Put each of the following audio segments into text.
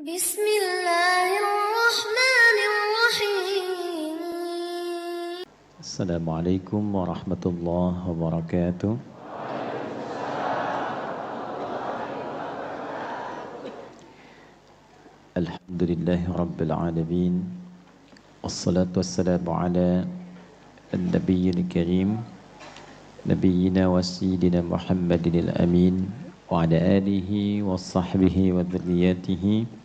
Bismillahirrahmanirrahim. Assalamualaikum warahmatullahi wabarakatuh. Alhamdulillahi rabbil alamin. Wassalatu wassalamu ala an-nabiyyil karim nabiyyina wa sayyidina Muhammadin al-amin wa ala alihi wa sahbihi wa dhurriyyatihi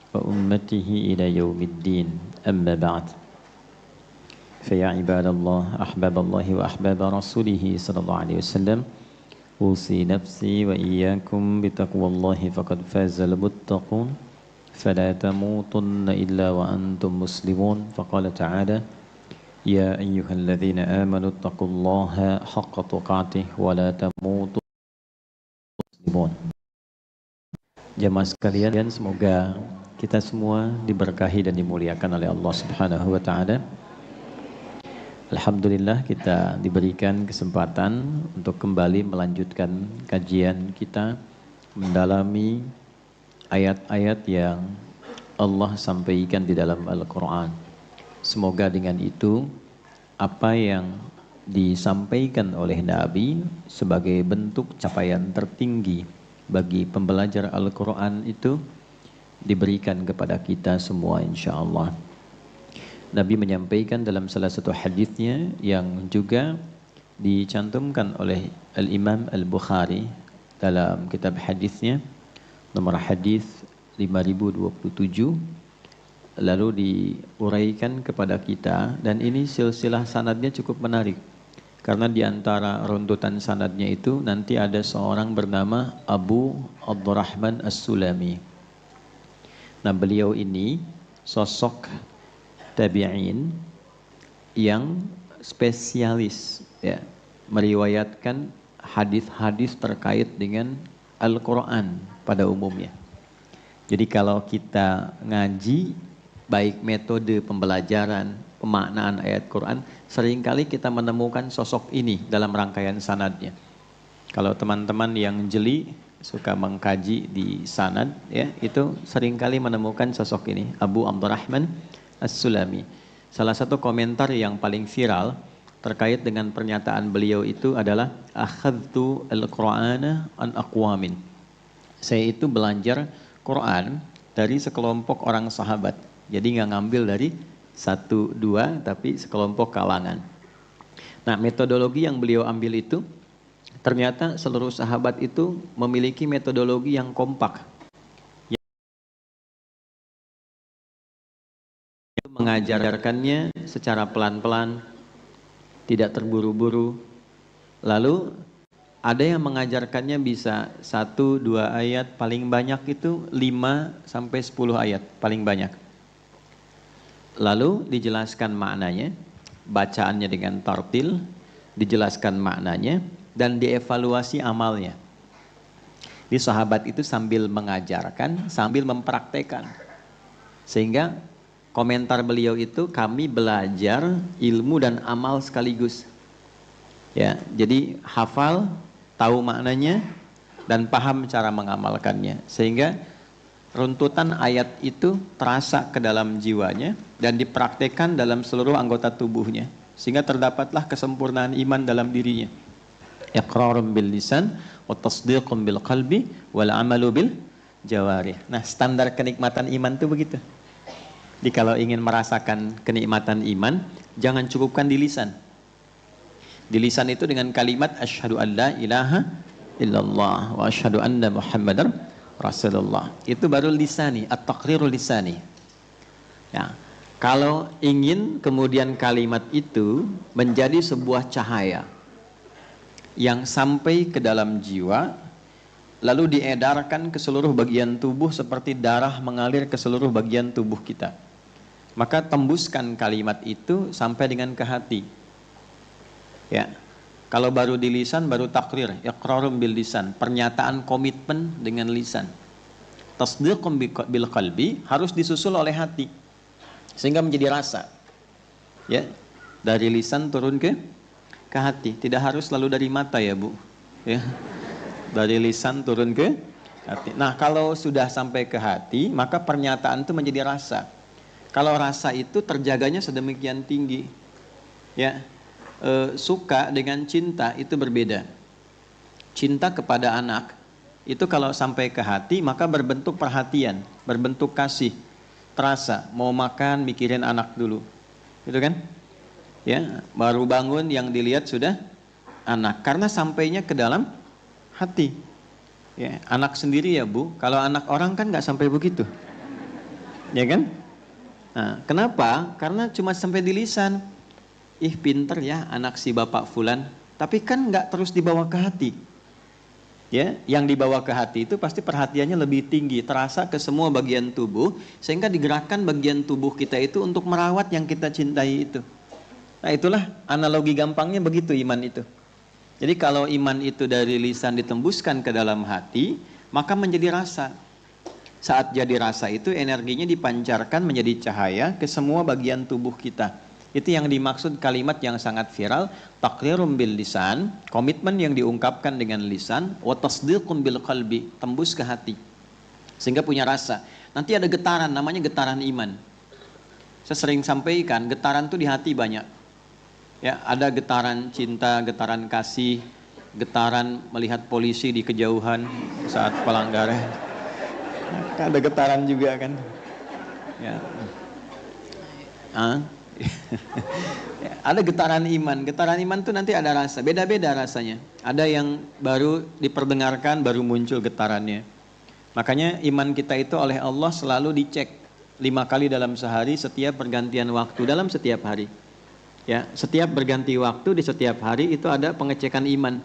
wa ummatihi ila yaumiddin. Amma ba'd. فيا عباد الله أحباب الله وأحباب رسوله صلى الله عليه وسلم أوصي نفسي وإياكم بتقوى الله فقد فاز المتقون فلا تموتن إلا وأنتم مسلمون فقال تعالى يا أيها الذين آمنوا اتقوا الله حق تقاته ولا تموتن مسلمون. Jamaah sekalian, semoga kita semua diberkahi dan dimuliakan oleh Allah Subhanahu wa taala. Alhamdulillah kita diberikan kesempatan untuk kembali melanjutkan kajian kita mendalami ayat-ayat yang Allah sampaikan di dalam Al-Quran. Semoga dengan itu apa yang disampaikan oleh Nabi sebagai bentuk capaian tertinggi bagi pembelajar Al-Quran itu diberikan kepada kita semua insyaAllah. Nabi menyampaikan dalam salah satu hadisnya yang juga dicantumkan oleh Al-Imam Al-Bukhari dalam kitab hadisnya nomor hadis 5027, lalu diuraikan kepada kita, dan ini silsilah sanadnya cukup menarik karena di antara runtutan sanadnya itu nanti ada seorang bernama Abu Abdurrahman As-Sulami. Nah, beliau ini sosok tabi'in yang spesialis ya, meriwayatkan hadis-hadis terkait dengan Al-Quran pada umumnya. Jadi kalau kita ngaji baik metode pembelajaran, pemaknaan ayat Quran, seringkali kita menemukan sosok ini dalam rangkaian sanadnya. Kalau teman-teman yang jeli suka mengkaji di sanad ya, itu seringkali menemukan sosok ini, Abu Abdurrahman As-Sulami. Salah satu komentar yang paling viral terkait dengan pernyataan beliau itu adalah akhadtu al-Qur'ana an aqwamin. Saya itu belajar Quran dari sekelompok orang sahabat. Jadi nggak ngambil dari satu dua, tapi sekelompok kalangan. Nah, metodologi yang beliau ambil itu ternyata seluruh sahabat itu memiliki metodologi yang kompak. Mengajarkannya secara pelan-pelan, tidak terburu-buru. Lalu ada yang mengajarkannya bisa 1-2 ayat, paling banyak itu 5-10 ayat, paling banyak. Lalu dijelaskan maknanya, bacaannya dengan tartil, dijelaskan maknanya, dan dievaluasi amalnya. Di sahabat itu sambil mengajarkan, sambil mempraktekkan. Sehingga komentar beliau itu, kami belajar ilmu dan amal sekaligus. Ya, jadi hafal, tahu maknanya, dan paham cara mengamalkannya. Sehingga runtutan ayat itu terasa ke dalam jiwanya dan dipraktekkan dalam seluruh anggota tubuhnya. Sehingga terdapatlah kesempurnaan iman dalam dirinya. Iqrarun bil lisan wa tasdiqun bil qalbi wal amalu bil jawarih. Nah, standar kenikmatan iman itu begitu. Jadi kalau ingin merasakan kenikmatan iman, jangan cukupkan di lisan. Di lisan itu dengan kalimat asyhadu an la ilaha illallah wa asyhadu anna muhammadar rasulullah. Itu baru lisani, at-taqrirul lisani. Ya. Kalau ingin kemudian kalimat itu menjadi sebuah cahaya yang sampai ke dalam jiwa, lalu diedarkan ke seluruh bagian tubuh seperti darah mengalir ke seluruh bagian tubuh kita, maka tembuskan kalimat itu sampai dengan ke hati. Ya. Kalau baru di lisan, baru takrir, iqrarum bil lisan, pernyataan komitmen dengan lisan. Tasdiqum bil qalbi harus disusul oleh hati, sehingga menjadi rasa. Ya. Dari lisan turun ke hati, tidak harus lalu dari mata ya Bu. Ya. Dari lisan turun ke Hati. Nah, kalau sudah sampai ke hati, maka pernyataan itu menjadi rasa. Kalau rasa itu terjaganya sedemikian tinggi, ya, suka dengan cinta itu berbeda. Cinta kepada anak itu kalau sampai ke hati, maka berbentuk perhatian, berbentuk kasih, terasa. Mau makan, mikirin anak dulu, gitu kan? Ya, baru bangun yang dilihat sudah anak, karena sampainya ke dalam hati. Ya, anak sendiri ya Bu, kalau anak orang kan nggak sampai begitu, ya kan? Nah, kenapa? Karena cuma sampai di lisan. Ih pinter ya anak si bapak fulan, tapi kan nggak terus dibawa ke hati. Ya, yang dibawa ke hati itu pasti perhatiannya lebih tinggi, terasa ke semua bagian tubuh, sehingga digerakkan bagian tubuh kita itu untuk merawat yang kita cintai itu. Nah, itulah analogi gampangnya begitu iman itu. Jadi kalau iman itu dari lisan ditembuskan ke dalam hati, maka menjadi rasa. Saat jadi rasa itu energinya dipancarkan menjadi cahaya ke semua bagian tubuh kita. Itu yang dimaksud kalimat yang sangat viral, taqrirum bil lisan, komitmen yang diungkapkan dengan lisan, wa tasdiqun bil qalbi, tembus ke hati. Sehingga punya rasa. Nanti ada getaran, namanya getaran iman. Saya sering sampaikan, getaran itu di hati banyak. Ya, ada getaran cinta, getaran kasih, getaran melihat polisi di kejauhan saat pelanggaran. Ada getaran juga kan. Ya. Ada getaran iman. Getaran iman tuh nanti ada rasa, beda-beda rasanya. Ada yang baru diperdengarkan, baru muncul getarannya. Makanya iman kita itu oleh Allah selalu dicek 5 kali dalam sehari, setiap pergantian waktu dalam setiap hari. Ya, setiap berganti waktu di setiap hari itu ada pengecekan iman.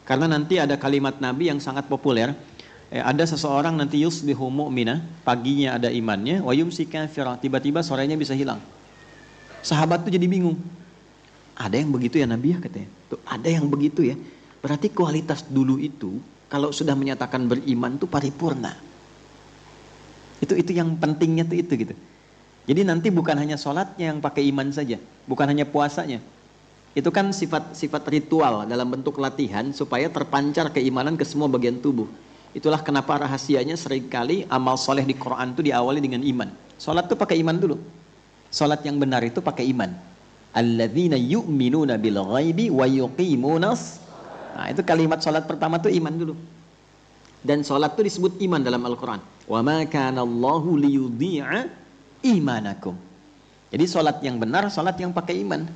Karena nanti ada kalimat Nabi yang sangat populer. Ada seseorang nanti yusbihu mu'minah, paginya ada imannya, wa yumsi kafirah, tiba-tiba sorenya bisa hilang. Sahabat tuh jadi bingung. Ada yang begitu ya Nabi ya katanya. Tuh, ada yang begitu ya. Berarti kualitas dulu itu kalau sudah menyatakan beriman tuh paripurna. Itu yang pentingnya tuh itu gitu. Jadi nanti bukan hanya sholatnya yang pakai iman saja, bukan hanya puasanya. Itu kan sifat ritual dalam bentuk latihan supaya terpancar keimanan ke semua bagian tubuh. Itulah kenapa rahasianya seringkali amal soleh di Quran itu diawali dengan iman. Sholat itu pakai iman dulu. Sholat yang benar itu pakai iman. Alladzina yu'minuna bil ghaibi wa yuqimunas. Nah, itu kalimat sholat pertama itu iman dulu. Dan sholat itu disebut iman dalam Al-Quran. Wa ma kana Allahu liyudhi'a imanakum. Jadi sholat yang benar, sholat yang pakai iman.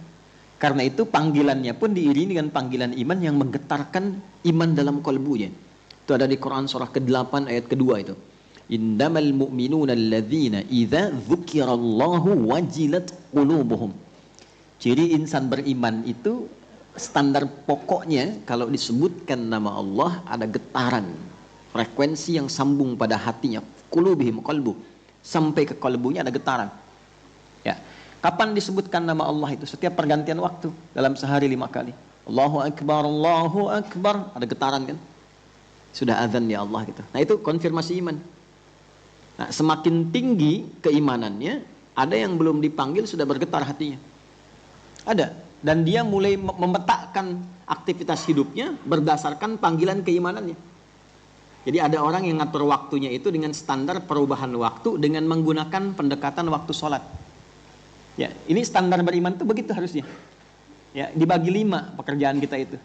Karena itu panggilannya pun diiringi dengan panggilan iman yang menggetarkan iman dalam kalbunya. Itu ada di Quran surah ke-8 ayat kedua itu. Innamal mu'minuna alladzina idza dzukirallahu wajilat qulubuhum. Ciri insan beriman itu standar pokoknya kalau disebutkan nama Allah ada getaran, frekuensi yang sambung pada hatinya, qulubihim qalbu. Sampai ke kalbunya ada getaran. Ya. Kapan disebutkan nama Allah itu? Setiap pergantian waktu dalam sehari 5 kali. Allahu Akbar, Allahu Akbar. Ada getaran kan? Sudah azan ya Allah gitu. Nah itu konfirmasi iman. Nah semakin tinggi keimanannya, ada yang belum dipanggil sudah bergetar hatinya. Ada. Dan dia mulai memetakan aktivitas hidupnya berdasarkan panggilan keimanannya. Jadi ada orang yang ngatur waktunya itu dengan standar perubahan waktu dengan menggunakan pendekatan waktu sholat. Ya, ini standar beriman itu begitu harusnya. Ya, dibagi 5 pekerjaan kita itu.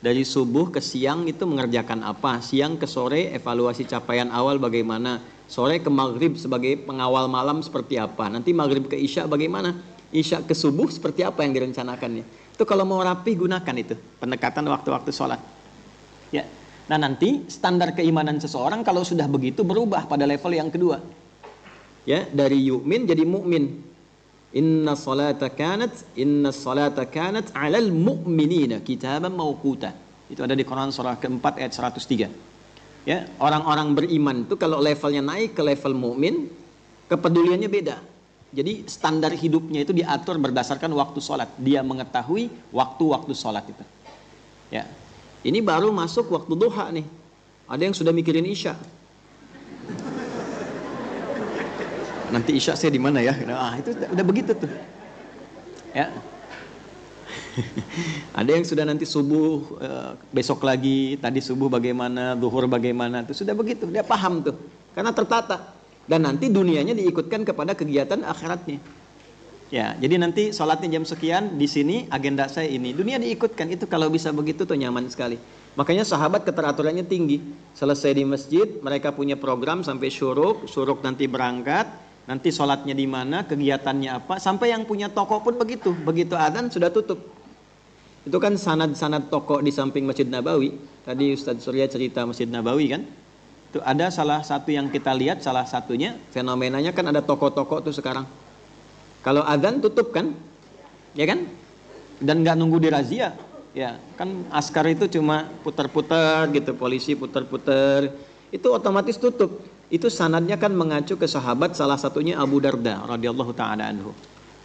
Dari subuh ke siang itu mengerjakan apa? Siang ke sore evaluasi capaian awal bagaimana? Sore ke maghrib sebagai pengawal malam seperti apa? Nanti maghrib ke isya bagaimana? Isya ke subuh seperti apa yang direncanakannya? Itu kalau mau rapi gunakan itu pendekatan waktu-waktu sholat. Ya. Nah nanti standar keimanan seseorang kalau sudah begitu berubah pada level yang kedua. Ya, dari yu'min jadi mu'min. Inna salata kanat 'alal mu'minina kitaban mawquta. Itu ada di Quran surah ke-4 ayat 103. Ya, orang-orang beriman itu kalau levelnya naik ke level mu'min, kepeduliannya beda. Jadi standar hidupnya itu diatur berdasarkan waktu sholat. Dia mengetahui waktu-waktu sholat itu. Ya. Ini baru masuk waktu duha nih. Ada yang sudah mikirin isya. Nanti isya saya di mana ya? Nah, itu udah begitu tuh. Ya. Ada yang sudah nanti subuh, besok lagi, tadi subuh bagaimana, zuhur bagaimana, itu sudah begitu, dia paham tuh, karena tertata. Dan nanti dunianya diikutkan kepada kegiatan akhiratnya. Ya, jadi nanti sholatnya jam sekian, di sini agenda saya ini, dunia diikutkan. Itu kalau bisa begitu tuh nyaman sekali. Makanya sahabat keteraturannya tinggi. Selesai di masjid, mereka punya program sampai syuruk nanti berangkat, nanti sholatnya di mana, kegiatannya apa, sampai yang punya toko pun begitu. Begitu adzan sudah tutup. Itu kan sanad-sanad toko di samping Masjid Nabawi. Tadi Ustadz Surya cerita Masjid Nabawi kan. Itu ada salah satu yang kita lihat, salah satunya fenomenanya kan ada toko-toko tuh sekarang. Kalau adzan tutup kan, ya kan? Dan nggak nunggu dirazia, ya kan askar itu cuma putar-putar gitu, polisi putar-putar, itu otomatis tutup. Itu sanadnya kan mengacu ke sahabat, salah satunya Abu Darda radhiyallahu taala anhu,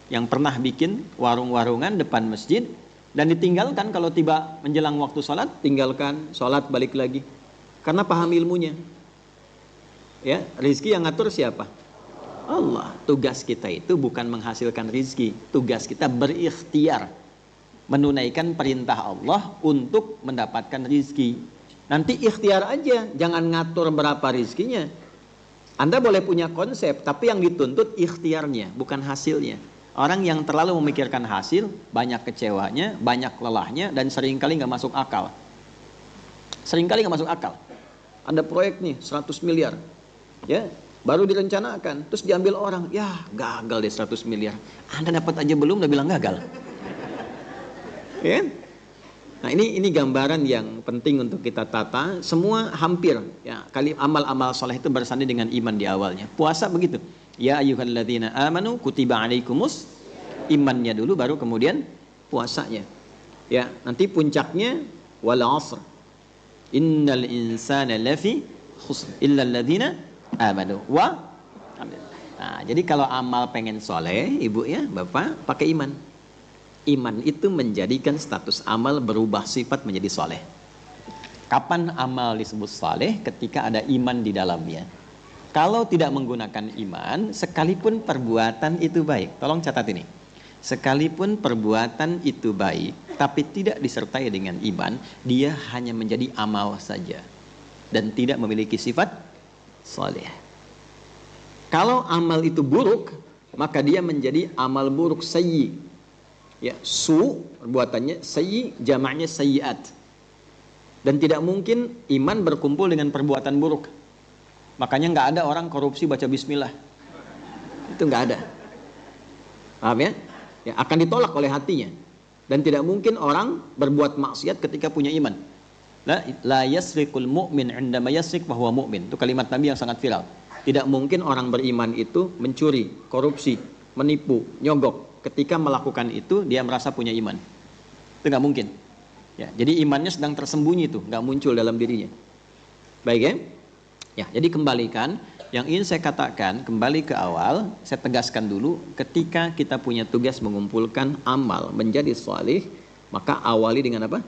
yang pernah bikin warung-warungan depan masjid dan ditinggalkan kalau tiba menjelang waktu sholat, tinggalkan sholat balik lagi, karena paham ilmunya. Ya, rizki yang ngatur siapa? Allah. Tugas kita itu bukan menghasilkan rizki, tugas kita berikhtiar menunaikan perintah Allah untuk mendapatkan rizki. Nanti ikhtiar aja, jangan ngatur berapa rizkinya. Anda boleh punya konsep, tapi yang dituntut ikhtiarnya, bukan hasilnya. Orang yang terlalu memikirkan hasil, banyak kecewanya, banyak lelahnya, dan seringkali nggak masuk akal. Seringkali nggak masuk akal. Ada proyek nih 100 miliar, ya. Baru direncanakan, terus diambil orang, ya gagal deh 100 miliar. Anda dapat aja belum, udah bilang gagal. Ya? Nah ini gambaran yang penting untuk kita tata. Semua hampir, ya, kali amal-amal soleh itu bersanding dengan iman di awalnya. Puasa begitu. Ya ayyuhalladzina amanu kutiba alaikumus, imannya dulu, baru kemudian puasanya. Ya, nanti puncaknya wal asr. Innal insana lafi khusr illa alladzina amanu wa. Nah, jadi kalau amal pengen soleh, ibu ya, bapak, pakai iman. Iman itu menjadikan status amal berubah sifat menjadi soleh. Kapan amal disebut soleh? Ketika ada iman di dalamnya. Kalau tidak menggunakan iman, sekalipun perbuatan itu baik. Tolong catat ini. Sekalipun perbuatan itu baik, tapi tidak disertai dengan iman, dia hanya menjadi amal saja dan tidak memiliki sifat soleh. Kalau amal itu buruk, maka dia menjadi amal buruk sayyi. Ya, su perbuatannya, sayyi jamaknya sayyiat. Dan tidak mungkin iman berkumpul dengan perbuatan buruk. Makanya nggak ada orang korupsi baca bismillah. Itu nggak ada. Paham ya? Ya, akan ditolak oleh hatinya. Dan tidak mungkin orang berbuat maksiat ketika punya iman. La yasriqul mu'min 'indama yasriq wa huwa mu'min. Itu kalimat Nabi yang sangat viral. Tidak mungkin orang beriman itu mencuri, korupsi, menipu, nyogok. Ketika melakukan itu dia merasa punya iman. Itu nggak mungkin. Ya, jadi imannya sedang tersembunyi itu, nggak muncul dalam dirinya. Baik ya? Ya, jadi kembalikan. Yang ingin saya katakan, kembali ke awal, saya tegaskan dulu, ketika kita punya tugas mengumpulkan amal menjadi salih, maka awali dengan apa?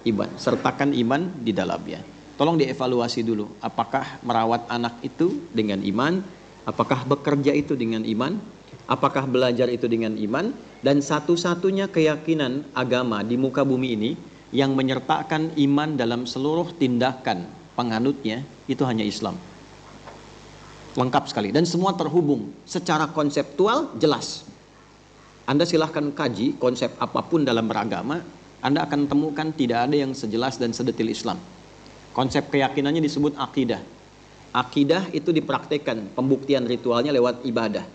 Iman. Sertakan iman di dalamnya. Tolong dievaluasi dulu, apakah merawat anak itu dengan iman, apakah bekerja itu dengan iman, apakah belajar itu dengan iman. Dan satu-satunya keyakinan agama di muka bumi ini yang menyertakan iman dalam seluruh tindakan penganutnya, itu hanya Islam. Lengkap sekali, dan semua terhubung secara konseptual jelas. Anda silahkan kaji konsep apapun dalam beragama, Anda akan temukan tidak ada yang sejelas dan sedetil Islam. Konsep keyakinannya disebut akidah. Akidah itu dipraktekkan, pembuktian ritualnya lewat ibadah.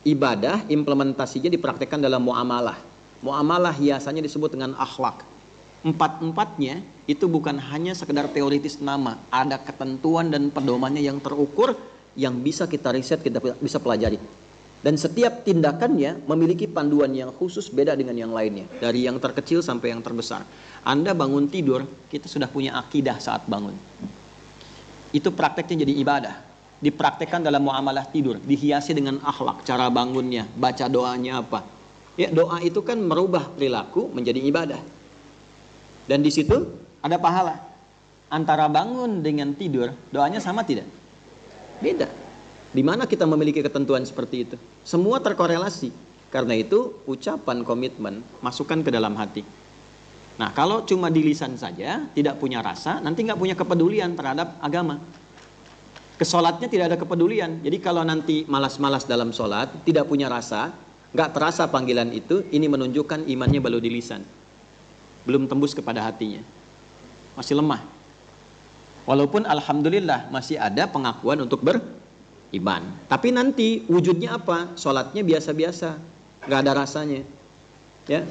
Ibadah implementasinya dipraktekkan dalam muamalah. Muamalah hiasannya disebut dengan akhlak. Empat-empatnya itu bukan hanya sekedar teoritis nama, ada ketentuan dan pedomannya yang terukur, yang bisa kita riset, kita bisa pelajari. Dan setiap tindakannya memiliki panduan yang khusus, beda dengan yang lainnya. Dari yang terkecil sampai yang terbesar. Anda bangun tidur, kita sudah punya akidah saat bangun. Itu prakteknya jadi ibadah. Dipraktekkan dalam muamalah tidur, dihiasi dengan akhlak, cara bangunnya, baca doanya apa. Ya, doa itu kan merubah perilaku menjadi ibadah. Dan di situ ada pahala. Antara bangun dengan tidur, doanya sama tidak? Beda. Di mana kita memiliki ketentuan seperti itu? Semua terkorelasi. Karena itu ucapan komitmen masukkan ke dalam hati. Nah, kalau cuma di lisan saja, tidak punya rasa, nanti nggak punya kepedulian terhadap agama. Ke sholatnya tidak ada kepedulian. Jadi kalau nanti malas-malas dalam sholat, tidak punya rasa, nggak terasa panggilan itu, ini menunjukkan imannya baru di lisan. Belum tembus kepada hatinya. Masih lemah. Walaupun alhamdulillah masih ada pengakuan untuk beriman. Tapi nanti wujudnya apa? Sholatnya biasa-biasa, nggak ada rasanya. Ya,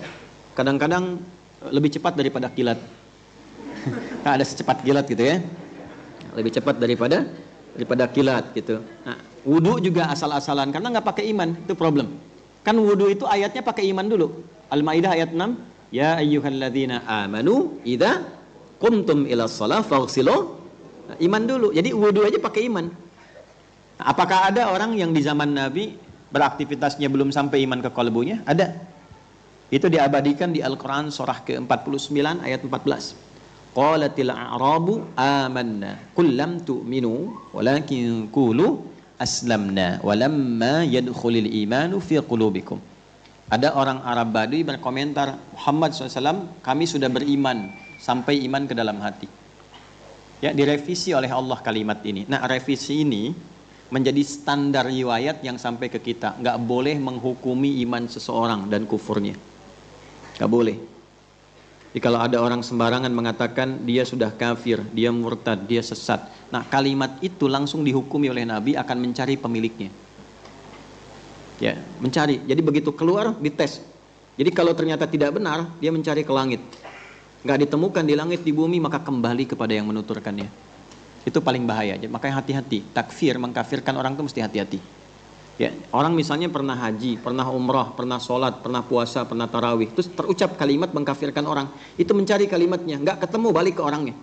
kadang-kadang lebih cepat daripada kilat. Nggak ada secepat kilat gitu ya. Lebih cepat daripada kilat gitu. Nah, wudu juga asal-asalan karena nggak pakai iman, itu problem. Kan wudu itu ayatnya pakai iman dulu. Al-Maidah ayat 6, ya ayyuhalladzina amanu idza qumtum ila shalah faghsilu. Nah, iman dulu. Jadi wudu aja pakai iman. Nah, apakah ada orang yang di zaman Nabi beraktivitasnya belum sampai iman ke kalbunya? Ada. Itu diabadikan di Al-Quran surah ke-49 ayat 14. Qalatil a'rabu amanna qul lam tu'minu walakin qulu aslamna walamma yadkhulil imanu fi qulubikum. Ada orang Arab Badui berkomentar, Muhammad SAW, kami sudah beriman sampai iman ke dalam hati. Ya, direvisi oleh Allah kalimat ini. Nah, revisi ini menjadi standar riwayat yang sampai ke kita. Nggak boleh menghukumi iman seseorang dan kufurnya. Nggak boleh. Jadi kalau ada orang sembarangan mengatakan dia sudah kafir, dia murtad, dia sesat. Nah, kalimat itu langsung dihukumi oleh Nabi akan mencari pemiliknya. Ya, mencari. Jadi begitu keluar, dites. Jadi kalau ternyata tidak benar, dia mencari ke langit. Nggak ditemukan di langit, di bumi, maka kembali kepada yang menuturkannya. Itu paling bahaya. Makanya hati-hati. Takfir, mengkafirkan orang itu mesti hati-hati. Ya, orang misalnya pernah haji, pernah umrah, pernah sholat, pernah puasa, pernah tarawih, terus terucap kalimat mengkafirkan orang, itu mencari kalimatnya, nggak ketemu, balik ke orangnya.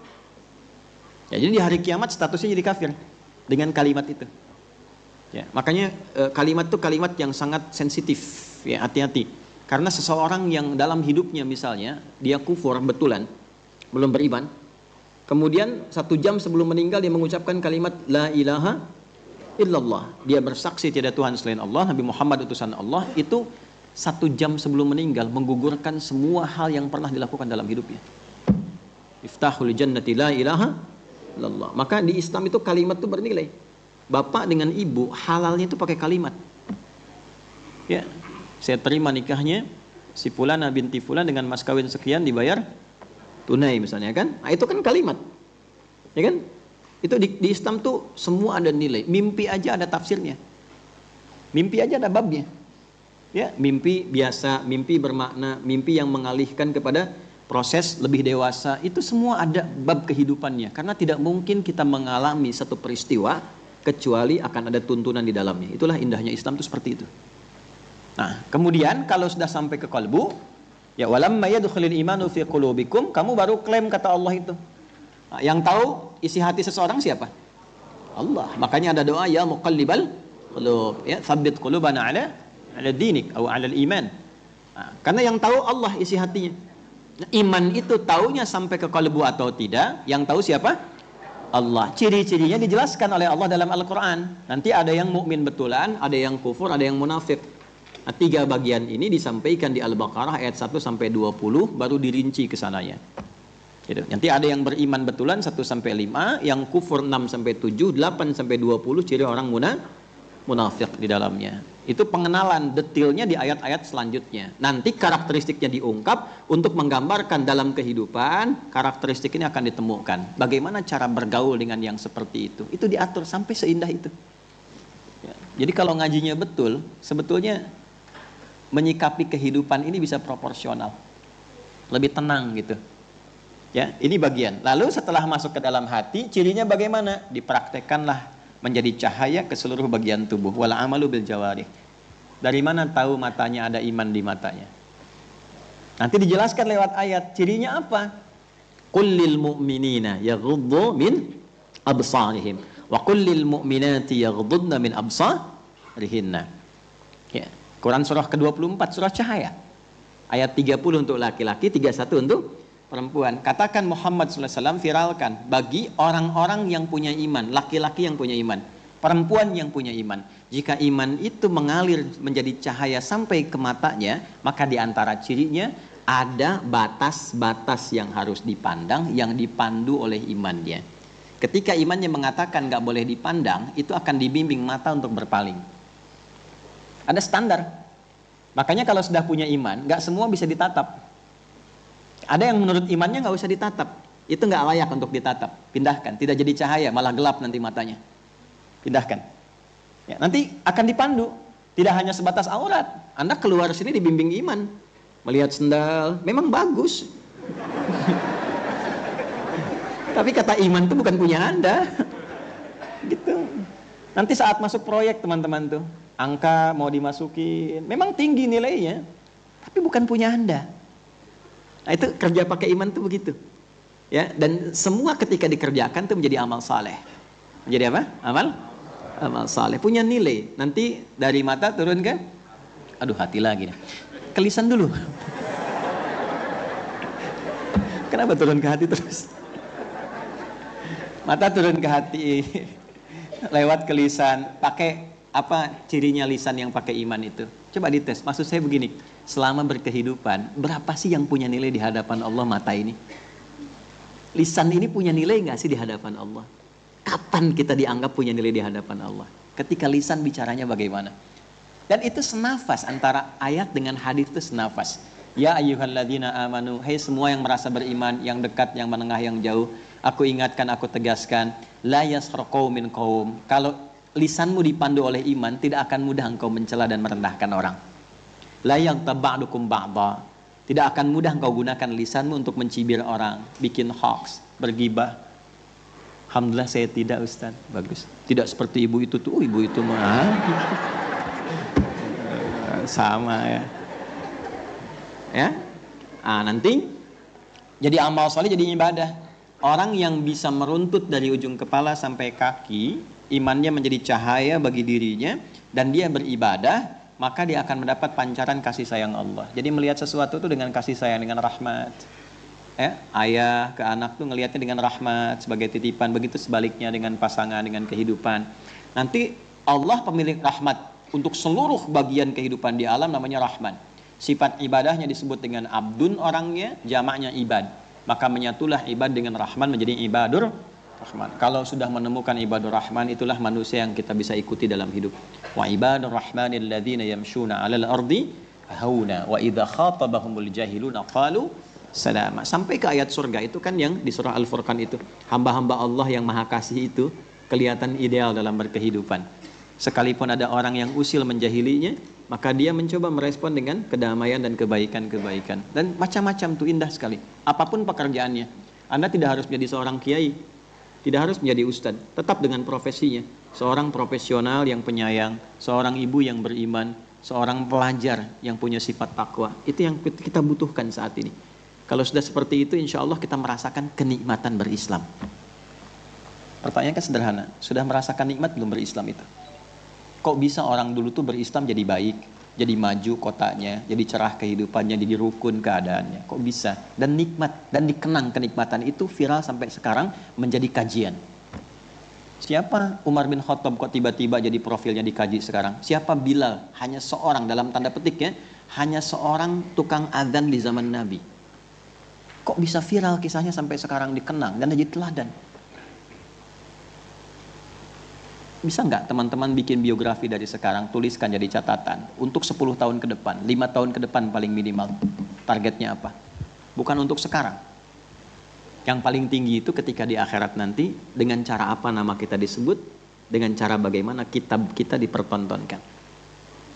Ya, jadi di hari kiamat statusnya jadi kafir dengan kalimat itu. Ya, makanya kalimat itu kalimat yang sangat sensitif, ya, hati-hati. Karena seseorang yang dalam hidupnya misalnya dia kufur betulan, belum beriman, kemudian 1 jam sebelum meninggal dia mengucapkan kalimat la ilaha illallah, dia bersaksi tiada Tuhan selain Allah, Nabi Muhammad utusan Allah, itu 1 jam sebelum meninggal menggugurkan semua hal yang pernah dilakukan dalam hidupnya. Iftahul jannati la ilaha illallah. Maka di Islam itu kalimat itu bernilai. Bapak dengan ibu halalnya itu pakai kalimat. Ya, saya terima nikahnya si Fulana binti Fulan dengan mas kawin sekian dibayar tunai misalnya kan. Nah, itu kan kalimat. Ya kan? Itu di Islam tuh semua ada nilai. Mimpi aja ada tafsirnya. Mimpi aja ada babnya. Ya, mimpi biasa, mimpi bermakna, mimpi yang mengalihkan kepada proses lebih dewasa, itu semua ada bab kehidupannya. Karena tidak mungkin kita mengalami satu peristiwa kecuali akan ada tuntunan di dalamnya. Itulah indahnya Islam itu seperti itu. Nah, kemudian kalau sudah sampai ke kalbu, ya walamma yadkhulul imanu fi qulubikum, kamu baru klaim kata Allah itu. Nah, yang tahu isi hati seseorang siapa? Allah. Makanya ada doa ya muqallibal qulub, ya tsabbit qulubana ala dinik atau ala iman. Nah, karena yang tahu Allah isi hatinya. Nah, iman itu taunya sampai ke kalbu atau tidak, yang tahu siapa? Allah. Ciri-cirinya dijelaskan oleh Allah dalam Al-Qur'an. Nanti ada yang mukmin betulan, ada yang kufur, ada yang munafik. Nah, 3 bagian ini disampaikan di Al-Baqarah ayat 1 sampai 20, baru dirinci ke sananya. Gitu. Nanti ada yang beriman betulan 1 sampai 5, yang kufur 6 sampai 7, 8 sampai 20 ciri orang munafik di dalamnya. Itu pengenalan detailnya di ayat-ayat selanjutnya. Nanti karakteristiknya diungkap untuk menggambarkan dalam kehidupan, karakteristik ini akan ditemukan. Bagaimana cara bergaul dengan yang seperti itu? Itu diatur sampai seindah itu. Ya. Jadi kalau ngajinya betul, sebetulnya menyikapi kehidupan ini bisa proporsional. Lebih tenang gitu. Ya, ini bagian. Lalu setelah masuk ke dalam hati, cirinya bagaimana? Dipraktekkanlah menjadi cahaya ke seluruh bagian tubuh. Wala amalu bil jawarih. Dari mana tahu matanya ada iman di matanya? Nanti dijelaskan lewat ayat. Cirinya apa? Qul lil mu'minina yaghuddu min absarihim wa qul lil mu'minati yaghuddna min absarihinna. Ya. Quran surah ke-24 surah cahaya. Ayat 30 untuk laki-laki, 31 untuk perempuan. Katakan Muhammad SAW viralkan bagi orang-orang yang punya iman, laki-laki yang punya iman. perempuan yang punya iman. Jika iman itu mengalir menjadi cahaya sampai ke matanya, maka di antara cirinya ada batas-batas yang harus dipandang, yang dipandu oleh imannya. Ketika imannya mengatakan gak boleh dipandang, itu akan dibimbing mata untuk berpaling. Ada standar. Makanya kalau sudah punya iman, gak semua bisa ditatap. Ada yang menurut imannya gak usah ditatap. Itu gak layak untuk ditatap. Pindahkan, tidak jadi cahaya, malah gelap nanti matanya. Pindahkan. Ya, nanti akan dipandu. Tidak hanya sebatas aurat. Anda keluar sini dibimbing iman. Melihat sendal, memang bagus. Tapi kata iman itu bukan punya Anda. Gitu. Nanti saat masuk proyek teman-teman tuh, angka mau dimasukin, memang tinggi nilainya, tapi bukan punya Anda. Nah, itu kerja pakai iman tuh begitu. Ya, dan semua ketika dikerjakan tuh menjadi amal saleh. Menjadi apa? Amal saleh. Punya nilai. Nanti dari mata turun ke, aduh hati lagi nih. Ke lisan dulu. Kenapa turun ke hati terus? Mata turun ke hati, lewat ke lisan. Pakai apa cirinya lisan yang pakai iman itu? Coba dites. Maksud saya begini, selama berkehidupan, berapa sih yang punya nilai di hadapan Allah mata ini? Lisan ini punya nilai nggak sih di hadapan Allah? Kapan kita dianggap punya nilai di hadapan Allah? Ketika lisan bicaranya bagaimana? Dan itu senafas, antara ayat dengan hadis itu senafas. Ya ayyuhalladzina amanu, hai semua yang merasa beriman, yang dekat, yang menengah, yang jauh, aku ingatkan, aku tegaskan, la yaskhar qaumin qaum. Kalau lisanmu dipandu oleh iman, tidak akan mudah engkau mencela dan merendahkan orang. La yaghtab ba'dukum ba'dha. Tidak akan mudah engkau gunakan lisanmu untuk mencibir orang, bikin hoax, bergibah. Alhamdulillah saya tidak, Ustaz. Bagus. Tidak seperti ibu itu tuh, ibu itu mah sama ya. Ya. Nanti jadi amal soleh, jadi ibadah. Orang yang bisa meruntut dari ujung kepala sampai kaki, imannya menjadi cahaya bagi dirinya, dan dia beribadah, maka dia akan mendapat pancaran kasih sayang Allah. Jadi melihat sesuatu itu dengan kasih sayang, dengan rahmat. Ayah ke anak tuh ngelihatnya dengan rahmat sebagai titipan, begitu sebaliknya dengan pasangan, dengan kehidupan. Nanti Allah pemilik rahmat untuk seluruh bagian kehidupan di alam, namanya Rahman. Sifat ibadahnya disebut dengan abdun orangnya, jamaknya ibad. Maka menyatulah ibad dengan Rahman menjadi ibadur Rahman. Kalau sudah menemukan ibadur Rahman, itulah manusia yang kita bisa ikuti dalam hidup. Wa ibadur Rahmanil ladzina yamshuna 'alal ardi hauna wa idza khatabahumul jahiluna qalu salama. Sampai ke ayat surga itu kan yang di surah Al-Furqan itu. Hamba-hamba Allah yang maha kasih itu kelihatan ideal dalam berkehidupan. Sekalipun ada orang yang usil menjahilinya, maka dia mencoba merespon dengan kedamaian dan kebaikan-kebaikan. Dan macam-macam tuh, indah sekali. Apapun pekerjaannya. Anda tidak harus menjadi seorang kiai, tidak harus menjadi ustadz, tetap dengan profesinya. Seorang profesional yang penyayang, seorang ibu yang beriman, seorang pelajar yang punya sifat takwa. Itu yang kita butuhkan saat ini. Kalau sudah seperti itu, insya Allah kita merasakan kenikmatan berislam. Pertanyaan kan sederhana, sudah merasakan nikmat belum berislam itu? Kok bisa orang dulu tuh berislam jadi baik, jadi maju kotanya, jadi cerah kehidupannya, jadi rukun keadaannya? Kok bisa? Dan nikmat, dan dikenang kenikmatan itu viral sampai sekarang menjadi kajian. Siapa Umar bin Khattab kok tiba-tiba jadi profilnya dikaji sekarang? Siapa Bilal? Hanya seorang, dalam tanda petik ya, hanya seorang tukang adzan di zaman Nabi. Kok bisa viral kisahnya sampai sekarang dikenang dan jadi teladan? Bisa nggak teman-teman bikin biografi dari sekarang, tuliskan jadi catatan untuk 10 tahun ke depan, 5 tahun ke depan paling minimal. Targetnya apa? Bukan untuk sekarang. Yang paling tinggi itu ketika di akhirat nanti, dengan cara apa nama kita disebut, dengan cara bagaimana kita dipertontonkan.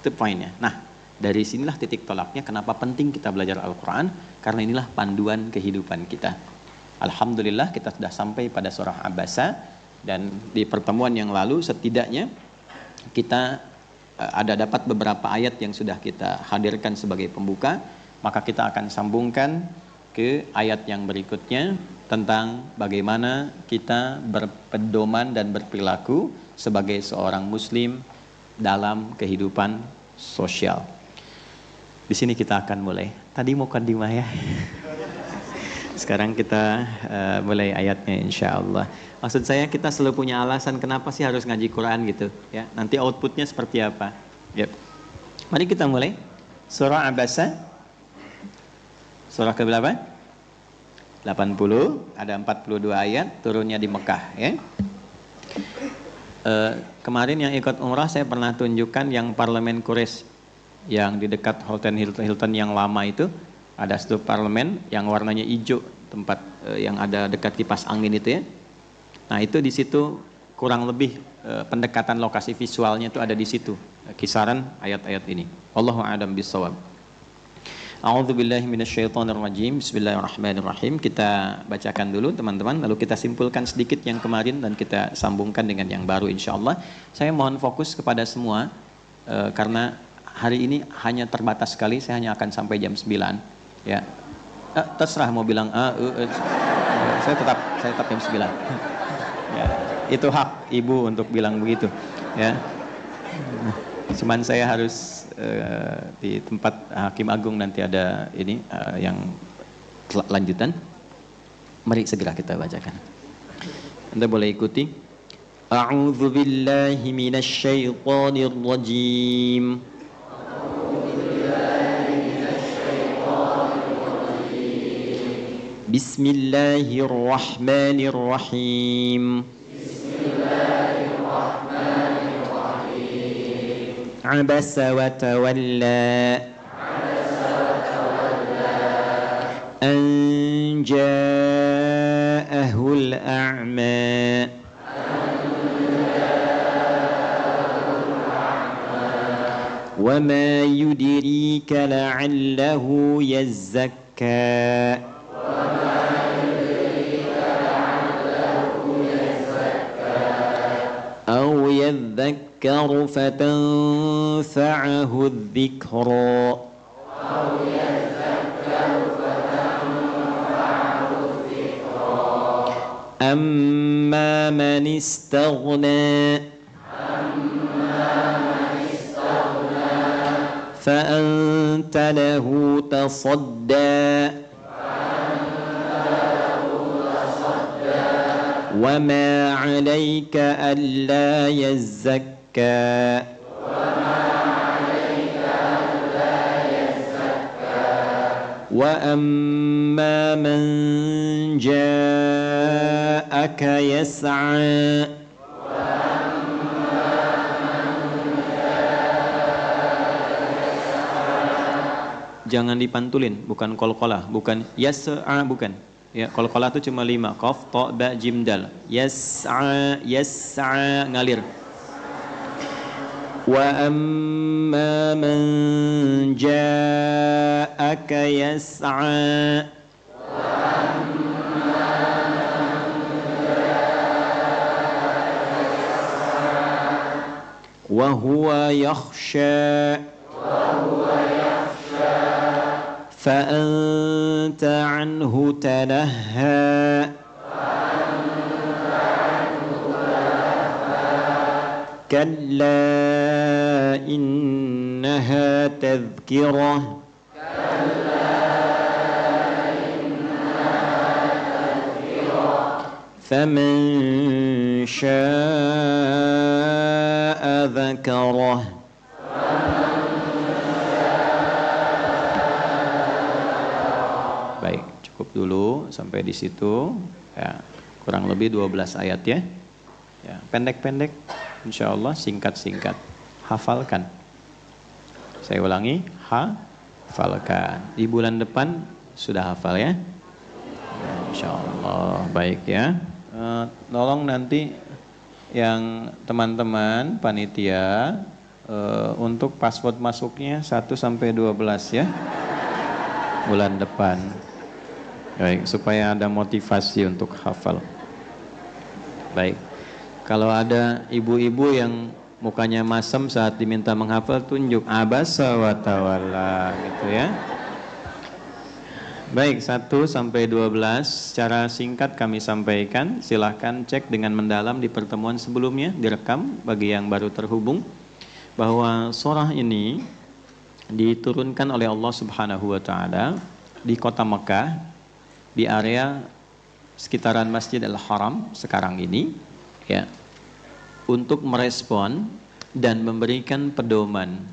Itu poinnya. Nah, dari sinilah titik tolaknya kenapa penting kita belajar Al-Quran, karena inilah panduan kehidupan kita. Alhamdulillah kita sudah sampai pada surah Abasa. Dan di pertemuan yang lalu setidaknya kita ada dapat beberapa ayat yang sudah kita hadirkan sebagai pembuka. Maka kita akan sambungkan ke ayat yang berikutnya tentang bagaimana kita berpedoman dan berperilaku sebagai seorang muslim dalam kehidupan sosial. Di sini kita akan mulai. Tadi mukadimah ya. Sekarang kita mulai ayatnya insya Allah. Maksud saya kita selalu punya alasan kenapa sih harus ngaji Quran gitu ya. Nanti outputnya seperti apa. Yep. Mari kita mulai. Surah Abasa. Surah ke berapa? 80. Ada 42 ayat. Turunnya di Mekah ya. Kemarin yang ikut umrah saya pernah tunjukkan yang parlemen Quraisy yang di dekat Hotel Hilton yang lama itu. Ada satu parlemen yang warnanya hijau, tempat yang ada dekat kipas angin itu ya. Nah itu di situ kurang lebih pendekatan lokasi visualnya itu ada di situ, kisaran ayat-ayat ini. Wallahu a'lam bishawab. A'udzubillahi minasyaitonirrajim. Bismillahirrahmanirrahim. Kita bacakan dulu teman-teman, lalu kita simpulkan sedikit yang kemarin dan kita sambungkan dengan yang baru insyaallah. Saya mohon fokus kepada semua karena hari ini hanya terbatas sekali, saya hanya akan sampai jam 9. Ya, terserah mau bilang saya tetap jam 9. Ya, itu hak ibu untuk bilang begitu. Ya, cuman saya harus di tempat Hakim Agung nanti ada ini yang lanjutan. Mari segera kita bacakan. Anda boleh ikuti. A'udzu billahi minasy syaithanir rajim. Bismillahirrahmanirrahim. Abasa wa tawalla. An ja'ahul a'ma. Wa ma yudrika la'allahu yazzakka. أو يذكر فتنفعه الذكرى أما من استغنى فأنت له تصدى وما عليك ألا يزكى وأما من جاءك يسعى jangan dipantulin, bukan qalqalah, bukan yas'a, bukan. Ya, qalqalah itu cuma 5, qaf, ta, ba, jim, dal. Yas'a, yas'a, ngalir. Wa amma man ja'aka yas'a wa huwa yakhsha فأنت عنه تلهى كلا إنها تذكرة فمن شاء ذكره Baik, cukup dulu sampai di situ. Ya, kurang lebih 12 ayat ya. Ya, pendek-pendek, insya Allah singkat-singkat. Hafalkan. Saya ulangi, hafalkan. Di bulan depan sudah hafal ya. Ya insya Allah, baik ya. Tolong nanti yang teman-teman panitia untuk password masuknya 1 sampai 12 ya. Bulan depan. Baik, supaya ada motivasi untuk hafal. Baik. Kalau ada ibu-ibu yang mukanya masam saat diminta menghafal, tunjuk abasa wa tawalla gitu ya. Baik, 1 sampai 12 secara singkat kami sampaikan. Silahkan cek dengan mendalam di pertemuan sebelumnya, direkam bagi yang baru terhubung, bahwa surah ini diturunkan oleh Allah Subhanahu wa taala di kota Mekah di area sekitaran Masjidil Haram sekarang ini, ya, untuk merespon dan memberikan pedoman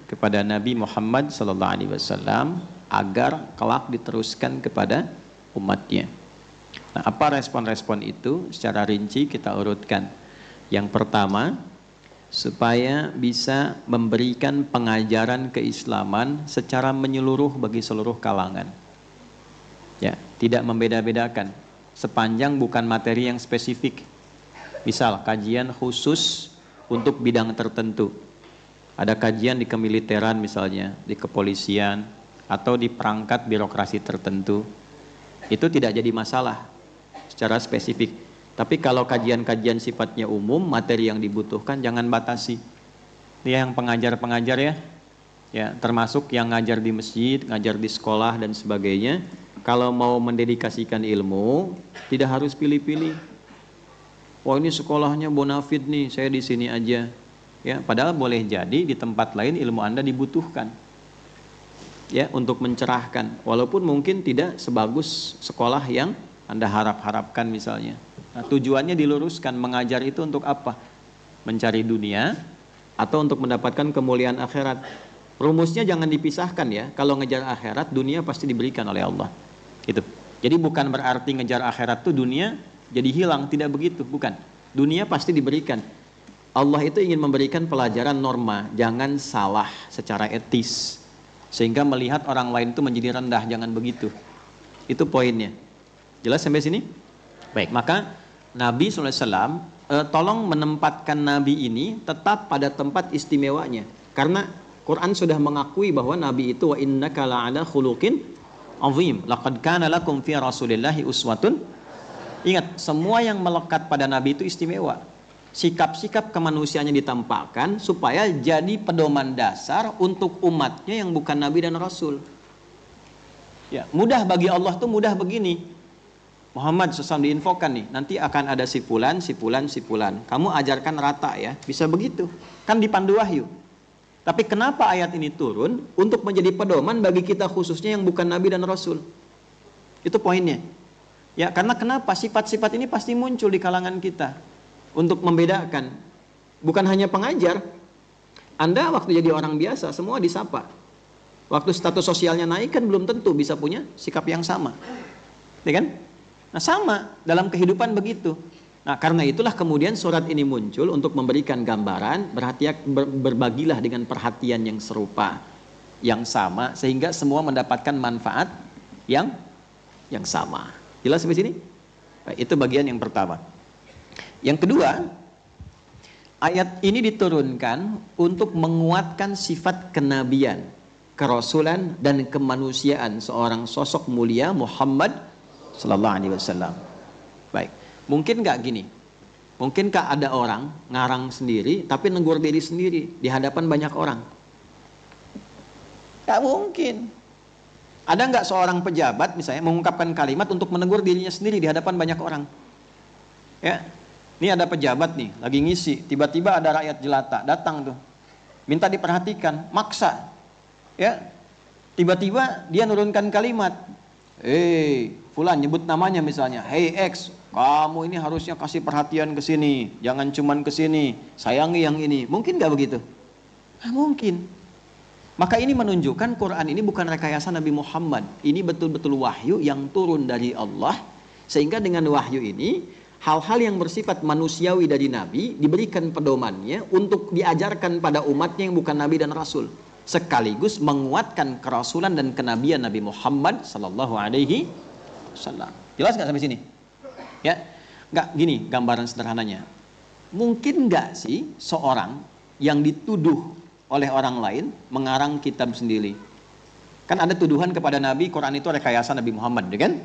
kepada Nabi Muhammad SAW agar kelak diteruskan kepada umatnya. Nah, apa respon-respon itu? Secara rinci kita urutkan. Yang pertama, supaya bisa memberikan pengajaran keislaman secara menyeluruh bagi seluruh kalangan. Ya, tidak membeda-bedakan sepanjang bukan materi yang spesifik. Misal kajian khusus untuk bidang tertentu. Ada kajian di kemiliteran misalnya, di kepolisian atau di perangkat birokrasi tertentu. Itu tidak jadi masalah secara spesifik. Tapi kalau kajian-kajian sifatnya umum, materi yang dibutuhkan jangan batasi. Dia yang pengajar-pengajar ya. Ya, termasuk yang ngajar di masjid, ngajar di sekolah dan sebagainya. Kalau mau mendedikasikan ilmu, tidak harus pilih-pilih. Wah, ini sekolahnya bonafid nih, saya di sini aja. Ya, padahal boleh jadi di tempat lain ilmu Anda dibutuhkan. Ya, untuk mencerahkan. Walaupun mungkin tidak sebagus sekolah yang Anda harap-harapkan misalnya. Nah, tujuannya diluruskan, mengajar itu untuk apa? Mencari dunia atau untuk mendapatkan kemuliaan akhirat. Rumusnya jangan dipisahkan ya. Kalau ngejar akhirat, dunia pasti diberikan oleh Allah. Gitu. Jadi bukan berarti ngejar akhirat itu dunia jadi hilang, tidak begitu, bukan. Dunia pasti diberikan. Allah itu ingin memberikan pelajaran norma, jangan salah secara etis. Sehingga melihat orang lain itu menjadi rendah, jangan begitu. Itu poinnya. Jelas sampai sini? Baik, maka Nabi SAW tolong menempatkan Nabi ini tetap pada tempat istimewanya. Karena Quran sudah mengakui bahwa Nabi itu wa innaka la'ala khuluqin azim. Laqad kana lakum fi Rasulillahi uswatun. Ingat, semua yang melekat pada Nabi itu istimewa. Sikap-sikap kemanusiaannya ditampakkan supaya jadi pedoman dasar untuk umatnya yang bukan Nabi dan Rasul. Ya, mudah bagi Allah tuh mudah begini. Muhammad SAW diinfokan nih, nanti akan ada si fulan. Kamu ajarkan rata ya, bisa begitu. Kan dipandu wahyu. Tapi kenapa ayat ini turun? Untuk menjadi pedoman bagi kita khususnya yang bukan Nabi dan Rasul. Itu poinnya. Ya, karena kenapa? Sifat-sifat ini pasti muncul di kalangan kita. Untuk membedakan. Bukan hanya pengajar. Anda waktu jadi orang biasa, semua disapa. Waktu status sosialnya naik kan belum tentu bisa punya sikap yang sama. Ya kan? Nah, sama dalam kehidupan begitu. Nah, karena itulah kemudian surat ini muncul untuk memberikan gambaran, berbagilah dengan perhatian yang serupa, yang sama, sehingga semua mendapatkan manfaat yang sama. Jelas sampai sini? Baik, itu bagian yang pertama. Yang kedua, ayat ini diturunkan untuk menguatkan sifat kenabian, kerasulan dan kemanusiaan seorang sosok mulia Muhammad sallallahu alaihi wasallam. Baik, mungkin nggak gini? Mungkinkah ada orang ngarang sendiri tapi negur diri sendiri di hadapan banyak orang? Nggak mungkin. Ada nggak seorang pejabat misalnya mengungkapkan kalimat untuk menegur dirinya sendiri di hadapan banyak orang? Ya, ini ada pejabat nih lagi ngisi, tiba-tiba ada rakyat jelata datang tuh, minta diperhatikan, maksa. Ya, tiba-tiba dia nurunkan kalimat. Fulan nyebut namanya misalnya, hey X, kamu ini harusnya kasih perhatian ke sini, jangan cuman ke sini, sayangi yang ini. Mungkin nggak begitu? Nah, mungkin. Maka ini menunjukkan Quran ini bukan rekayasa Nabi Muhammad. Ini betul-betul wahyu yang turun dari Allah. Sehingga dengan wahyu ini, hal-hal yang bersifat manusiawi dari Nabi diberikan pedomannya untuk diajarkan pada umatnya yang bukan Nabi dan Rasul. Sekaligus menguatkan kerasulan dan kenabian Nabi Muhammad sallallahu alaihi wasallam. Jelas nggak sampai sini? Ya, nggak gini gambaran sederhananya. Mungkin nggak sih seorang yang dituduh oleh orang lain mengarang kitab sendiri? Kan ada tuduhan kepada Nabi, Quran itu rekayasa Nabi Muhammad, kan?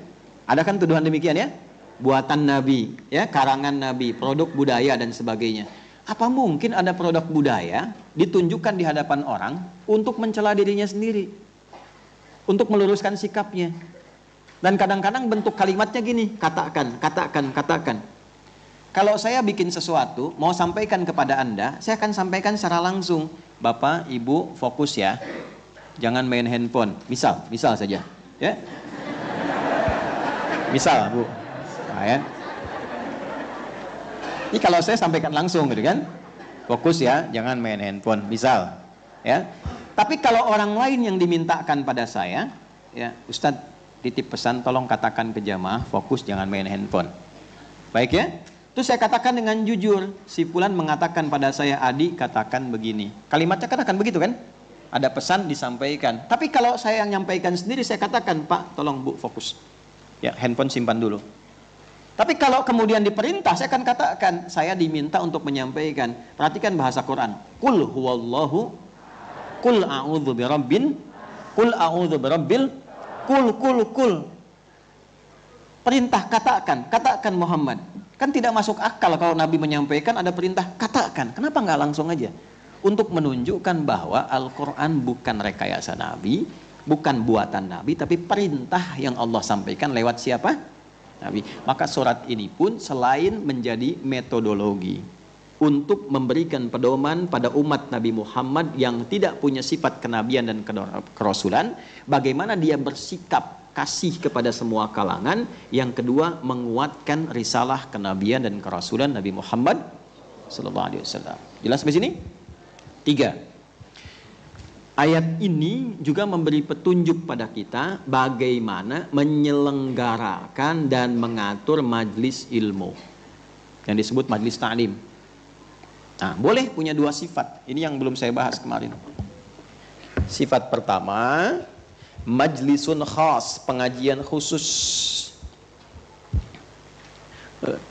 Ada kan tuduhan demikian ya? Buatan Nabi, ya, karangan Nabi, produk budaya dan sebagainya. Apa mungkin ada produk budaya ditunjukkan di hadapan orang untuk mencela dirinya sendiri, untuk meluruskan sikapnya? Dan kadang-kadang bentuk kalimatnya gini, katakan. Kalau saya bikin sesuatu, mau sampaikan kepada Anda, saya akan sampaikan secara langsung. Bapak, Ibu, fokus ya. Jangan main handphone. Misal saja. Ya. Misal, Bu. Nah, ya. Ini kalau saya sampaikan langsung gitu kan. Fokus ya, jangan main handphone. Misal, ya. Tapi kalau orang lain yang dimintakan pada saya, ya, Ustadz titip pesan tolong katakan ke jamaah fokus jangan main handphone. Baik ya? Terus saya katakan dengan jujur, si fulan mengatakan pada saya, Adi katakan begini. Kalimatnya kan akan begitu kan? Ada pesan disampaikan. Tapi kalau saya yang nyampaikan sendiri, saya katakan, Pak tolong Bu fokus. Ya, handphone simpan dulu. Tapi kalau kemudian diperintah, saya akan katakan, saya diminta untuk menyampaikan. Perhatikan bahasa Quran. Qul huwallahu, qul a'udzu birabbin, qul a'udzu birabbil, qul. Perintah katakan Muhammad. Kan tidak masuk akal kalau Nabi menyampaikan ada perintah katakan. Kenapa nggak langsung aja? Untuk menunjukkan bahwa Al-Quran bukan rekayasa Nabi, bukan buatan Nabi, tapi perintah yang Allah sampaikan lewat siapa? Nabi. Maka surat ini pun selain menjadi metodologi untuk memberikan pedoman pada umat Nabi Muhammad yang tidak punya sifat kenabian dan kerasulan, bagaimana dia bersikap kasih kepada semua kalangan. Yang kedua, menguatkan risalah kenabian dan kerasulan Nabi Muhammad sallallahu alaihi wasallam. Jelas sampai sini? 3. Ayat ini juga memberi petunjuk pada kita bagaimana menyelenggarakan dan mengatur majlis ilmu yang disebut majlis ta'lim. Nah, boleh punya 2 sifat. Ini yang belum saya bahas kemarin. Sifat pertama, majlisun khas, pengajian khusus.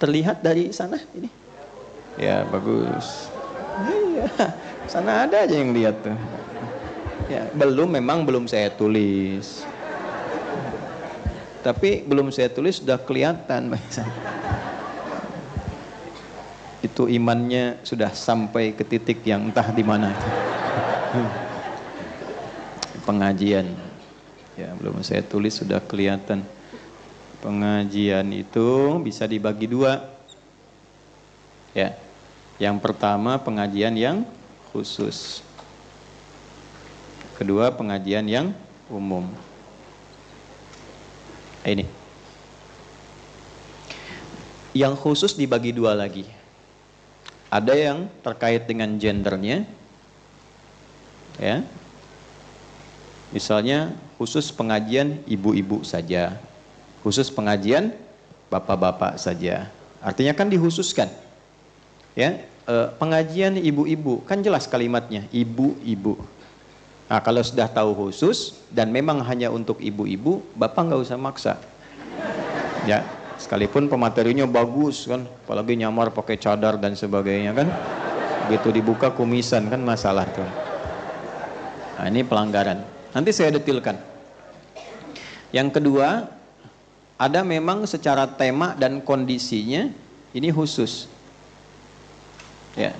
Terlihat dari sana ini? Ya, bagus. Iya, sana ada aja yang lihat tuh. Ya, memang belum saya tulis. Tapi belum saya tulis sudah kelihatan. Itu imannya sudah sampai ke titik yang entah di mana. Pengajian. Ya, belum saya tulis sudah kelihatan. Pengajian itu bisa dibagi 2. Ya. Yang pertama pengajian yang khusus. Kedua pengajian yang umum. Ini. Yang khusus dibagi 2 lagi. Ada yang terkait dengan gendernya. Ya. Misalnya khusus pengajian ibu-ibu saja. Khusus pengajian bapak-bapak saja. Artinya kan dikhususkan. Ya, pengajian ibu-ibu kan jelas kalimatnya ibu-ibu. Nah, kalau sudah tahu khusus dan memang hanya untuk ibu-ibu, bapak nggak usah maksa. Ya, sekalipun pematerinya bagus kan, apalagi nyamar pakai cadar dan sebagainya kan, begitu dibuka kumisan kan masalah tuh. Nah, ini pelanggaran. Nanti saya detilkan. Yang kedua, ada memang secara tema dan kondisinya ini khusus. Ya.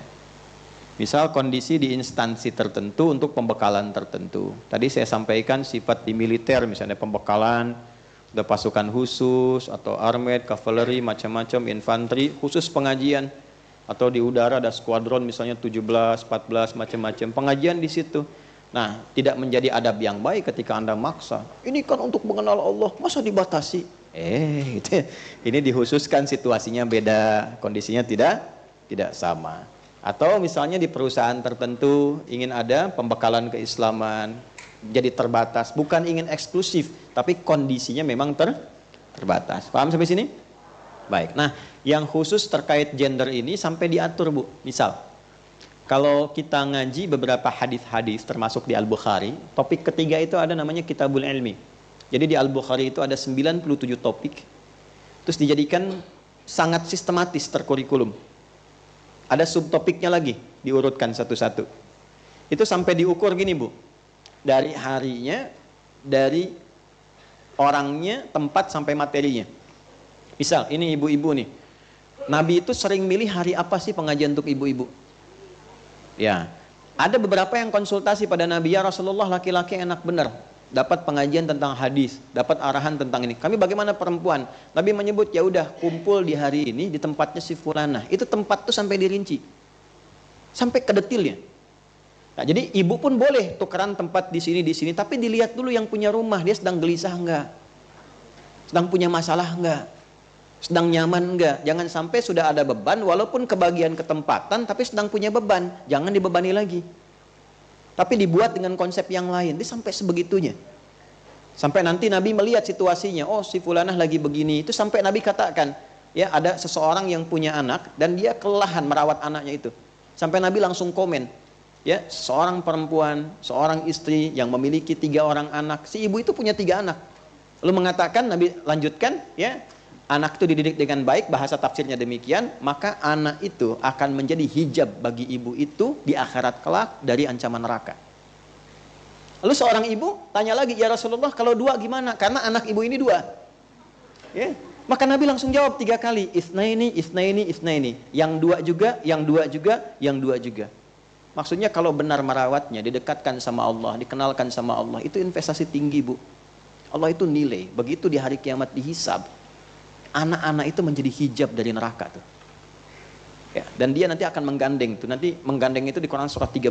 Misal kondisi di instansi tertentu untuk pembekalan tertentu. Tadi saya sampaikan sifat di militer, misalnya pembekalan, ada pasukan khusus, atau armed, kavaleri, macam-macam, infanteri, khusus pengajian. Atau di udara ada skuadron misalnya 17, 14, macam-macam. Pengajian di situ. Nah, tidak menjadi adab yang baik ketika Anda maksa. Ini kan untuk mengenal Allah, masa dibatasi? Gitu. Ini dikhususkan situasinya beda, kondisinya tidak sama. Atau misalnya di perusahaan tertentu ingin ada pembekalan keislaman, jadi terbatas, bukan ingin eksklusif, tapi kondisinya memang terbatas. Paham sampai sini? Baik. Nah, yang khusus terkait gender ini sampai diatur, Bu. Misal, kalau kita ngaji beberapa hadis-hadis termasuk di Al-Bukhari, topik ketiga itu ada namanya Kitabul Ilmi. Jadi di Al-Bukhari itu ada 97 topik, terus dijadikan sangat sistematis terkurikulum. Ada subtopiknya lagi, diurutkan satu-satu. Itu sampai diukur gini, Bu. Dari harinya, dari orangnya, tempat sampai materinya. Misal, ini ibu-ibu nih. Nabi itu sering milih hari apa sih pengajian untuk ibu-ibu? Ya, ada beberapa yang konsultasi pada Nabi, ya Rasulullah, laki-laki enak benar. Dapat pengajian tentang hadis, dapat arahan tentang ini. Kami bagaimana perempuan? Nabi menyebut, ya udah kumpul di hari ini di tempatnya si fulanah. Itu tempat tuh sampai dirinci, sampai ke detilnya. Nah, jadi ibu pun boleh tukeran tempat di sini, tapi dilihat dulu yang punya rumah dia sedang gelisah enggak. Sedang punya masalah enggak? Sedang nyaman enggak? Jangan sampai sudah ada beban, walaupun kebagian ketempatan, tapi sedang punya beban. Jangan dibebani lagi. Tapi dibuat dengan konsep yang lain. Dia sampai sebegitunya. Sampai nanti Nabi melihat situasinya. Oh, si fulanah lagi begini. Itu sampai Nabi katakan, ya ada seseorang yang punya anak, dan dia kelelahan merawat anaknya itu. Sampai Nabi langsung komen. Ya, seorang perempuan, seorang istri yang memiliki 3 orang anak. Si ibu itu punya 3 anak. Lalu mengatakan, Nabi lanjutkan, ya, anak itu dididik dengan baik, bahasa tafsirnya demikian, maka anak itu akan menjadi hijab bagi ibu itu di akhirat kelak dari ancaman neraka. Lalu seorang ibu tanya lagi, ya Rasulullah, kalau 2 gimana? Karena anak ibu ini 2. Ya, maka Nabi langsung jawab 3 kali, isnaini, isnaini, isnaini. Yang 2 juga, yang 2 juga, yang 2 juga. Maksudnya kalau benar merawatnya, didekatkan sama Allah, dikenalkan sama Allah, itu investasi tinggi, Bu. Allah itu nilai. Begitu di hari kiamat dihisab, anak-anak itu menjadi hijab dari neraka tuh. Ya, dan dia nanti akan menggandeng tuh. Nanti menggandeng itu di Quran surat 13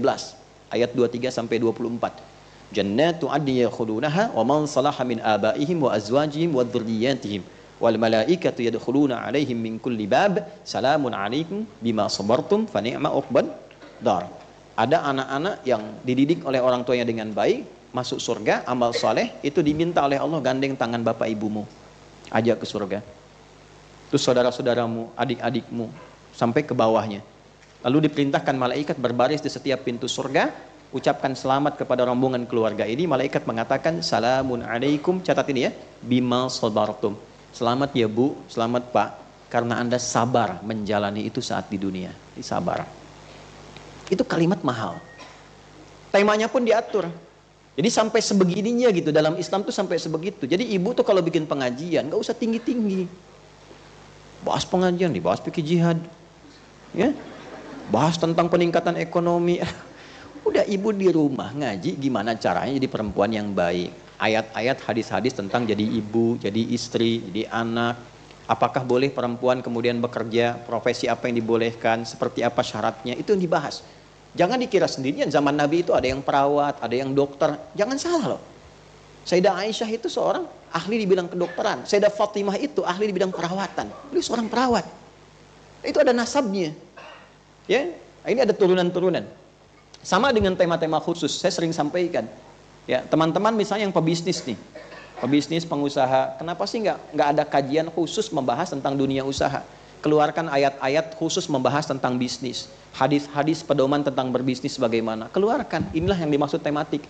ayat 23 sampai 24. Jannatu 'adnin yadkhulunaha wa man salaha min abaihim wa azwajihim wa dzurriyyatihim wal malaikatu yadkhuluna 'alaihim min kulli bab salamun 'alaikum bima sabartum fa ni'ma 'uqbad dar. Ada anak-anak yang dididik oleh orang tuanya dengan baik, masuk surga, amal soleh, itu diminta oleh Allah, gandeng tangan bapak ibumu, ajak ke surga. Terus saudara-saudaramu, adik-adikmu, sampai ke bawahnya. Lalu diperintahkan malaikat berbaris di setiap pintu surga, ucapkan selamat kepada rombongan keluarga ini. Malaikat mengatakan, salamun alaikum, catat ini ya, bima sabartum. Selamat ya Bu, selamat Pak, karena Anda sabar menjalani itu saat di dunia. Ini sabar. Itu kalimat mahal. Temanya pun diatur. Jadi sampai sebegininya gitu, dalam Islam tuh sampai sebegitu. Jadi ibu tuh kalau bikin pengajian, gak usah tinggi-tinggi. Bahas pengajian, dibahas fikih jihad. Ya, bahas tentang peningkatan ekonomi. Udah ibu di rumah ngaji gimana caranya jadi perempuan yang baik. Ayat-ayat, hadis-hadis tentang jadi ibu, jadi istri, jadi anak. Apakah boleh perempuan kemudian bekerja, profesi apa yang dibolehkan, seperti apa syaratnya, itu yang dibahas. Jangan dikira sendirian, zaman Nabi itu ada yang perawat, ada yang dokter. Jangan salah loh. Sayyidah Aisyah itu seorang ahli di bidang kedokteran. Sayyidah Fatimah itu ahli di bidang perawatan. Beliau seorang perawat. Itu ada nasabnya. Ya, ini ada turunan-turunan. Sama dengan tema-tema khusus, saya sering sampaikan. Ya, teman-teman misalnya yang pebisnis nih. Pebisnis, pengusaha, kenapa sih nggak ada kajian khusus membahas tentang dunia usaha? Keluarkan ayat-ayat khusus membahas tentang bisnis. Hadis-hadis pedoman tentang berbisnis bagaimana. Keluarkan, inilah yang dimaksud tematik.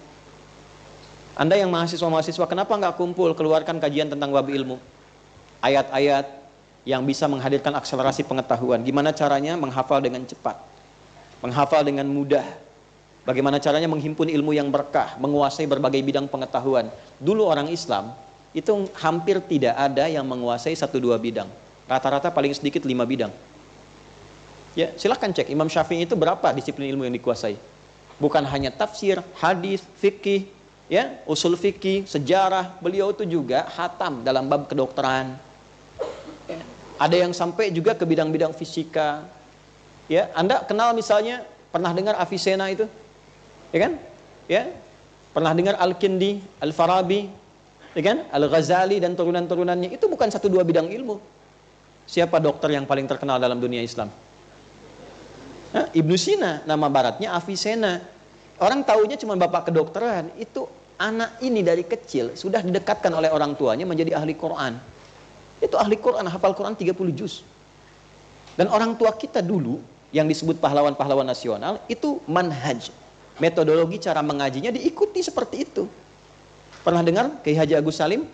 Anda yang mahasiswa-mahasiswa, kenapa nggak kumpul, keluarkan kajian tentang bab ilmu. Ayat-ayat yang bisa menghadirkan akselerasi pengetahuan. Gimana caranya menghafal dengan cepat. Menghafal dengan mudah. Bagaimana caranya menghimpun ilmu yang berkah, menguasai berbagai bidang pengetahuan. Dulu orang Islam, itu hampir tidak ada yang menguasai 1-2 bidang. Rata-rata paling sedikit 5 bidang. Ya, silahkan cek Imam Syafi'i itu berapa disiplin ilmu yang dikuasai. Bukan hanya tafsir, hadis, fikih, ya, usul fikih, sejarah. Beliau itu juga khatam dalam bab kedokteran. Ya, ada yang sampai juga ke bidang-bidang fisika. Ya, Anda kenal misalnya, pernah dengar Avicenna itu? Ya kan? Ya. Pernah dengar Al-Kindi, Al-Farabi, ya kan? Al-Ghazali dan turunan-turunannya. Itu bukan 1-2 bidang ilmu. Siapa dokter yang paling terkenal dalam dunia Islam? Ibnu Sina, nama baratnya Avicenna. Orang taunya cuma bapak kedokteran. Itu anak ini dari kecil sudah didekatkan oleh orang tuanya menjadi ahli Quran. Itu ahli Quran, hafal Quran 30 juz. Dan orang tua kita dulu yang disebut pahlawan-pahlawan nasional itu manhaj. Metodologi cara mengajinya diikuti seperti itu. Pernah dengar Kiai Haji Agus Salim?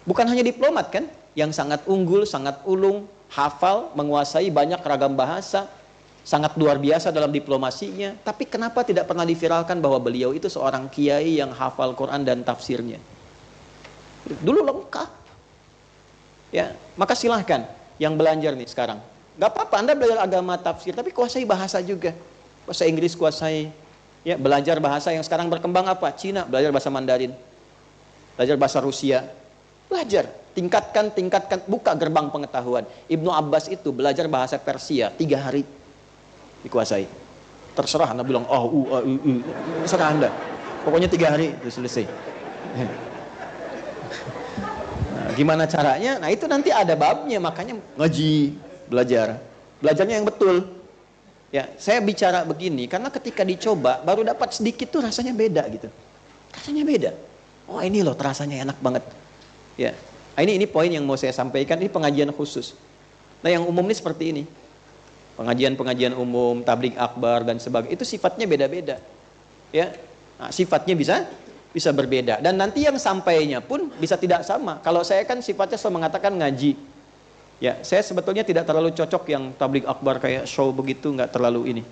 Bukan hanya diplomat kan, yang sangat unggul, sangat ulung, hafal, menguasai banyak ragam bahasa, sangat luar biasa dalam diplomasinya. Tapi kenapa tidak pernah diviralkan bahwa beliau itu seorang kiai yang hafal Quran dan tafsirnya? Dulu lengkap. Ya, maka silahkan yang belajar nih sekarang. Gak apa-apa Anda belajar agama tafsir, tapi kuasai bahasa juga. Bahasa Inggris kuasai. Ya, belajar bahasa yang sekarang berkembang apa? Cina, belajar bahasa Mandarin. Belajar bahasa Rusia. Belajar, tingkatkan, buka gerbang pengetahuan. Ibnu Abbas itu belajar bahasa Persia 3 hari dikuasai. Terserah Anda bilang terserah Anda. Pokoknya 3 hari itu selesai. Nah, Gimana caranya? Nah itu nanti ada babnya, makanya ngaji, belajarnya yang betul. Ya, saya bicara begini karena ketika dicoba baru dapat sedikit tuh rasanya beda gitu. Rasanya beda. Oh ini loh rasanya enak banget. Ya, nah, ini poin yang mau saya sampaikan, ini pengajian khusus. Nah yang umum ini seperti ini. Pengajian umum, tabligh akbar dan sebagainya itu sifatnya beda-beda. Ya, nah, sifatnya bisa berbeda dan nanti yang sampainya pun bisa tidak sama. Kalau saya kan sifatnya selalu mengatakan ngaji. Ya, saya sebetulnya tidak terlalu cocok yang tabligh akbar kayak show begitu, nggak terlalu ini.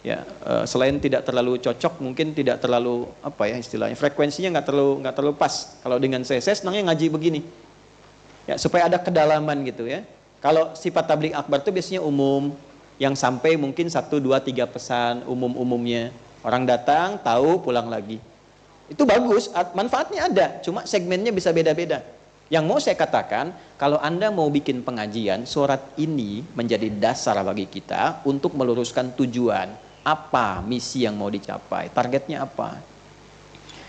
Ya, selain tidak terlalu cocok, mungkin tidak terlalu apa ya istilahnya, frekuensinya nggak terlalu pas. Kalau dengan saya senangnya ngaji begini. Ya, supaya ada kedalaman gitu ya. Kalau sifat tabligh akbar itu biasanya umum, yang sampai mungkin 1, 2, 3 pesan umumnya. Orang datang, tahu, pulang lagi. Itu bagus, manfaatnya ada, cuma segmennya bisa beda-beda. Yang mau saya katakan, kalau Anda mau bikin pengajian, surat ini menjadi dasar bagi kita untuk meluruskan tujuan. Apa misi yang mau dicapai, targetnya apa.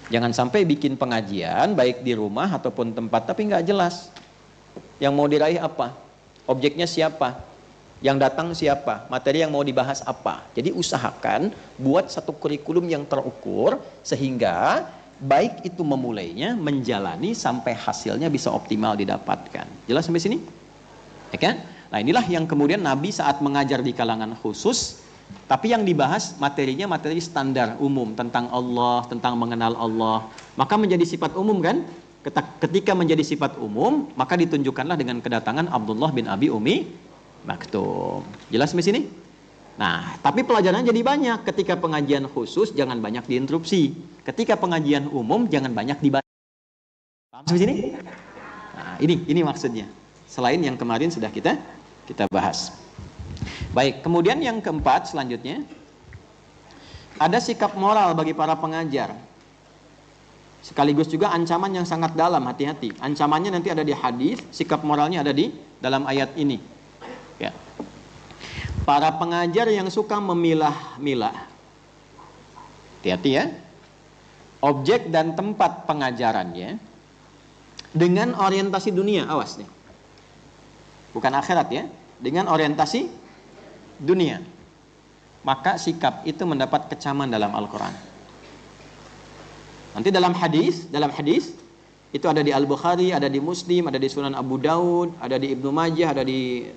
Jangan sampai bikin pengajian, baik di rumah ataupun tempat, tapi nggak jelas. Yang mau diraih apa, objeknya siapa, yang datang siapa, materi yang mau dibahas apa. Jadi usahakan buat satu kurikulum yang terukur, sehingga baik itu memulainya, menjalani sampai hasilnya bisa optimal didapatkan. Jelas sampai sini? Ya kan? Nah inilah yang kemudian Nabi saat mengajar di kalangan khusus, tapi yang dibahas materinya materi standar umum tentang Allah, tentang mengenal Allah. Maka menjadi sifat umum kan? Ketika menjadi sifat umum, maka ditunjukkanlah dengan kedatangan Abdullah bin Abi Umi Maktum. Jelas sampai sini? Nah, tapi pelajarannya jadi banyak. Ketika pengajian khusus jangan banyak diinterupsi. Ketika pengajian umum jangan banyak dibaca. Paham sampai sini? Nah, ini maksudnya. Selain yang kemarin sudah kita bahas. Baik, kemudian yang keempat selanjutnya, ada sikap moral bagi para pengajar. Sekaligus juga ancaman yang sangat dalam, hati-hati. Ancamannya nanti ada di hadis, sikap moralnya ada di dalam ayat ini. Ya. Para pengajar yang suka memilah-milah, hati-hati ya, objek dan tempat pengajarannya dengan orientasi dunia, awas nih, bukan akhirat ya, dengan orientasi dunia, maka sikap itu mendapat kecaman dalam Al-Quran. Nanti dalam hadis itu ada di Al-Bukhari, ada di Muslim, ada di Sunan Abu Daud, ada di Ibnu Majah, ada di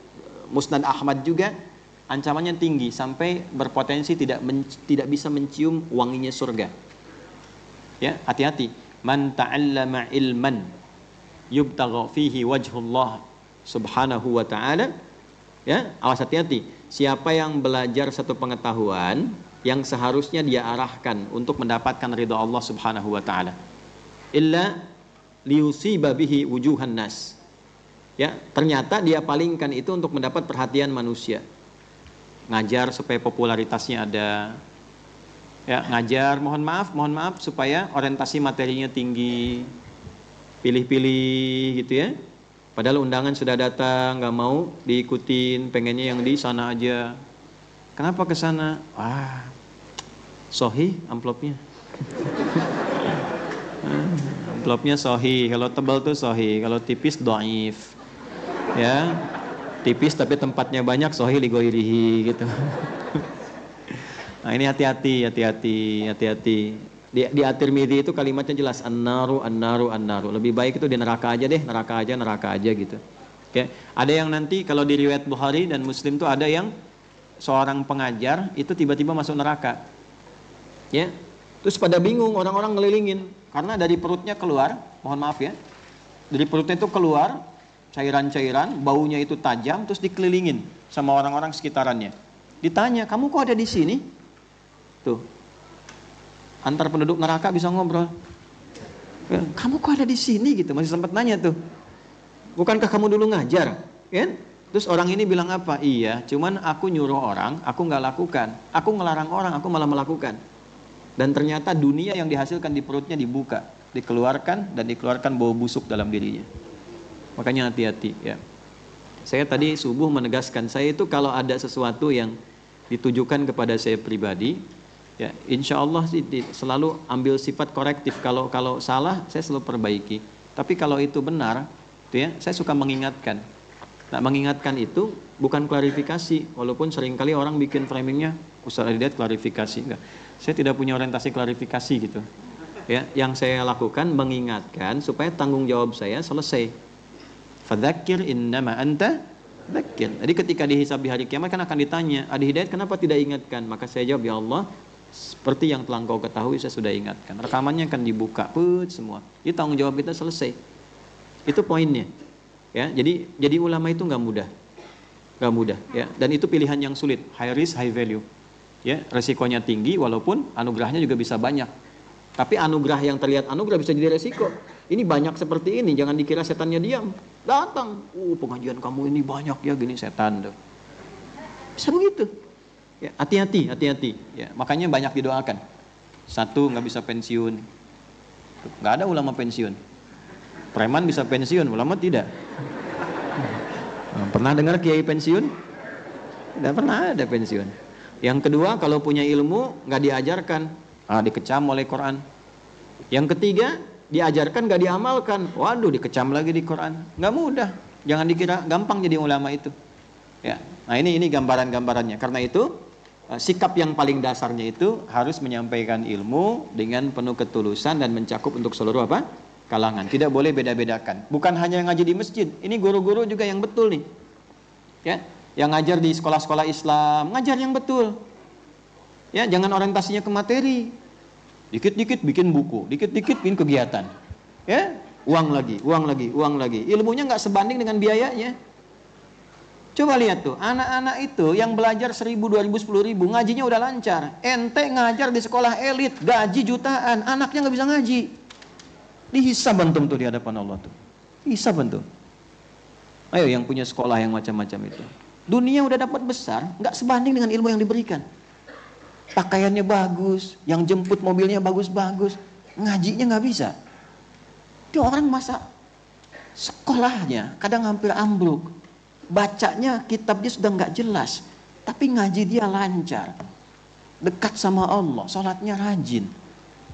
Musnad Ahmad juga. Ancamannya tinggi sampai berpotensi tidak bisa mencium wanginya surga. Ya, hati-hati. Man ta'allama ilman yubtagha fihi wajhullah subhanahu wa ta'ala. Ya, awas, hati-hati. Siapa yang belajar satu pengetahuan yang seharusnya dia arahkan untuk mendapatkan ridha Allah subhanahu wa ta'ala, illa liyusiba bihi wujuhan nas. Ya, ternyata dia palingkan itu untuk mendapat perhatian manusia. Ngajar supaya popularitasnya ada, ya, ngajar mohon maaf supaya orientasi materinya tinggi, pilih-pilih gitu ya, padahal undangan sudah datang, nggak mau diikutin, pengennya yang di sana aja. Kenapa ke sana? Wah, sohi amplopnya. Amplopnya sohi, kalau tebal tuh sohi, kalau tipis dhaif. Ya, tipis tapi tempatnya banyak, sohi ligoirihi gitu. Nah ini hati-hati. Di At-Tirmidzi itu kalimatnya jelas, an-naru. Lebih baik itu di neraka aja deh, neraka aja gitu. Oke, ada yang nanti kalau di riwayat Bukhari dan Muslim tuh ada yang seorang pengajar itu tiba-tiba masuk neraka. Ya, terus pada bingung, orang-orang ngelilingin karena dari perutnya keluar, mohon maaf ya, dari perutnya itu keluar cairan-cairan, baunya itu tajam, terus dikelilingin sama orang-orang sekitarannya. Ditanya, kamu kok ada di sini? Tuh, antar penduduk neraka bisa ngobrol. Kamu kok ada di sini gitu, masih sempat nanya tuh. Bukankah kamu dulu ngajar? Kan? Terus orang ini bilang apa? Iya, cuman aku nyuruh orang, aku nggak lakukan. Aku ngelarang orang, aku malah melakukan. Dan ternyata dunia yang dihasilkan di perutnya dibuka, dikeluarkan bau busuk dalam dirinya. Makanya hati-hati ya. Saya tadi subuh menegaskan, saya itu kalau ada sesuatu yang ditujukan kepada saya pribadi, ya insya Allah sih selalu ambil sifat korektif. Kalau salah saya selalu perbaiki. Tapi kalau itu benar, Itu ya, saya suka mengingatkan. Nah, mengingatkan itu bukan klarifikasi, walaupun seringkali orang bikin framingnya Ustaz Hidayat klarifikasi. Enggak. Saya tidak punya orientasi klarifikasi gitu. Ya, yang saya lakukan mengingatkan supaya tanggung jawab saya selesai. Fadzakir innama anta dzakir. Jadi ketika dihisab di hari kiamat kan akan ditanya, Adi Hidayat kenapa tidak ingatkan? Maka saya jawab, ya Allah, seperti yang telah engkau ketahui saya sudah ingatkan. Rekamannya akan dibuka, semua. Jadi tanggung jawab kita selesai. Itu poinnya. Ya, jadi ulama itu nggak mudah, ya. Dan itu pilihan yang sulit, high risk, high value. Ya, resikonya tinggi, walaupun anugerahnya juga bisa banyak. Tapi anugerah yang terlihat anugerah bisa jadi resiko. Ini banyak seperti ini, jangan dikira setannya diam. Datang, pengajian kamu ini banyak ya, gini setan tuh. Bisa begitu. Ya, hati-hati. Ya, makanya banyak didoakan. Satu, nggak bisa pensiun. Nggak ada ulama pensiun. Preman bisa pensiun, ulama tidak. Pernah dengar kiai pensiun? Tidak pernah ada pensiun. Yang kedua, kalau punya ilmu nggak diajarkan, dikecam oleh Quran. Yang ketiga, diajarkan nggak diamalkan, waduh dikecam lagi di Quran. Nggak mudah. Jangan dikira gampang jadi ulama itu. Ya, nah ini gambaran-gambarannya. Karena itu sikap yang paling dasarnya itu harus menyampaikan ilmu dengan penuh ketulusan dan mencakup untuk seluruh kalangan. Tidak boleh beda-bedakan. Bukan hanya ngaji di masjid. Ini guru-guru juga yang betul nih. Ya, yang ngajar di sekolah-sekolah Islam, ngajar yang betul. Ya, jangan orientasinya ke materi. Dikit-dikit bikin buku, dikit-dikit bikin kegiatan. Ya, uang lagi. Ilmunya nggak sebanding dengan biayanya. Coba lihat tuh, anak-anak itu yang belajar 1.000, 2.000, 10.000, ngajinya udah lancar. Ente ngajar di sekolah elit, gaji jutaan, anaknya nggak bisa ngaji. Dihisab antum tuh di hadapan Allah tuh. Hisab antum. Ayo yang punya sekolah yang macam-macam itu. Dunia udah dapat besar, nggak sebanding dengan ilmu yang diberikan. Pakaiannya bagus, yang jemput mobilnya bagus-bagus, ngajinya nggak bisa. Itu orang masa sekolahnya kadang hampir ambruk. Bacanya kitabnya sudah nggak jelas, tapi ngaji dia lancar. Dekat sama Allah, sholatnya rajin.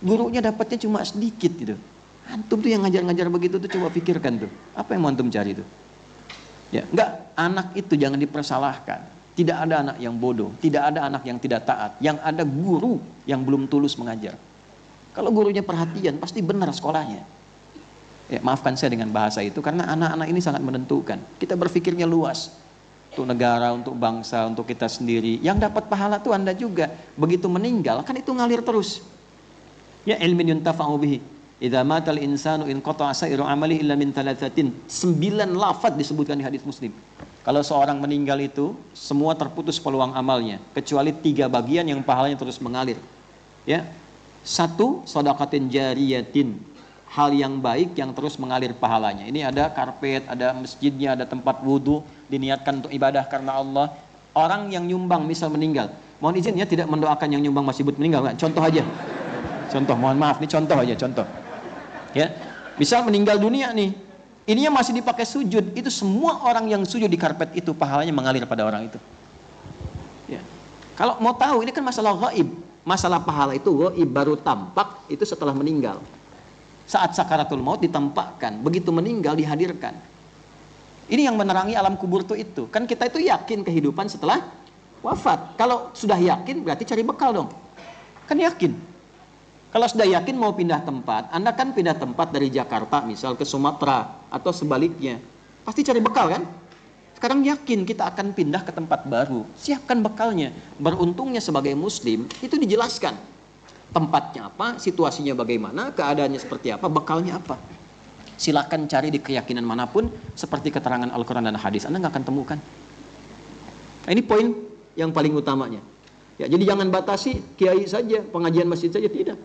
Gurunya dapatnya cuma sedikit gitu. Antum tuh yang ngajar-ngajar begitu tuh coba pikirkan tuh. Apa yang mau antum cari tuh? Ya, enggak, anak itu jangan dipersalahkan. Tidak ada anak yang bodoh, tidak ada anak yang tidak taat. Yang ada guru yang belum tulus mengajar. Kalau gurunya perhatian, pasti benar sekolahnya. Ya, maafkan saya dengan bahasa itu karena anak-anak ini sangat menentukan. Kita berpikirnya luas. Untuk negara, untuk bangsa, untuk kita sendiri. Yang dapat pahala tuh Anda juga. Begitu meninggal, kan itu ngalir terus. Ya, ilmin yuntafa'u bihi. Idza matal insanu in qata'a sa'iru amali illa min thalathatin. 9 lafaz disebutkan di hadis Muslim. Kalau seorang meninggal itu semua terputus peluang amalnya kecuali 3 bagian yang pahalanya terus mengalir. Ya. 1, shadaqatin jariyatin. Hal yang baik yang terus mengalir pahalanya. Ini ada karpet, ada masjidnya, ada tempat wudu diniatkan untuk ibadah karena Allah. Orang yang nyumbang misal meninggal. Mohon izin ya tidak mendoakan yang nyumbang masih meninggal. Contoh aja. Contoh, mohon maaf nih contoh aja, contoh. Ya, misal meninggal dunia nih, ininya masih dipakai sujud, itu semua orang yang sujud di karpet itu pahalanya mengalir pada orang itu. Ya. Kalau mau tahu ini kan masalah gaib, masalah pahala itu gaib baru tampak itu setelah meninggal. Saat sakaratul maut ditampakkan, begitu meninggal dihadirkan. Ini yang menerangi alam kubur itu. Kan kita itu yakin kehidupan setelah wafat. Kalau sudah yakin berarti cari bekal dong. Kan yakin. Kalau sudah yakin mau pindah tempat, Anda kan pindah tempat dari Jakarta misal ke Sumatera atau sebaliknya. Pasti cari bekal kan? Sekarang yakin kita akan pindah ke tempat baru. Siapkan bekalnya. Beruntungnya sebagai muslim, itu dijelaskan. Tempatnya apa, situasinya bagaimana, keadaannya seperti apa, bekalnya apa. Silakan cari di keyakinan manapun, seperti keterangan Al-Quran dan hadis. Anda nggak akan temukan. Nah, ini poin yang paling utamanya. Ya, jadi jangan batasi kiai saja, pengajian masjid saja, tidak.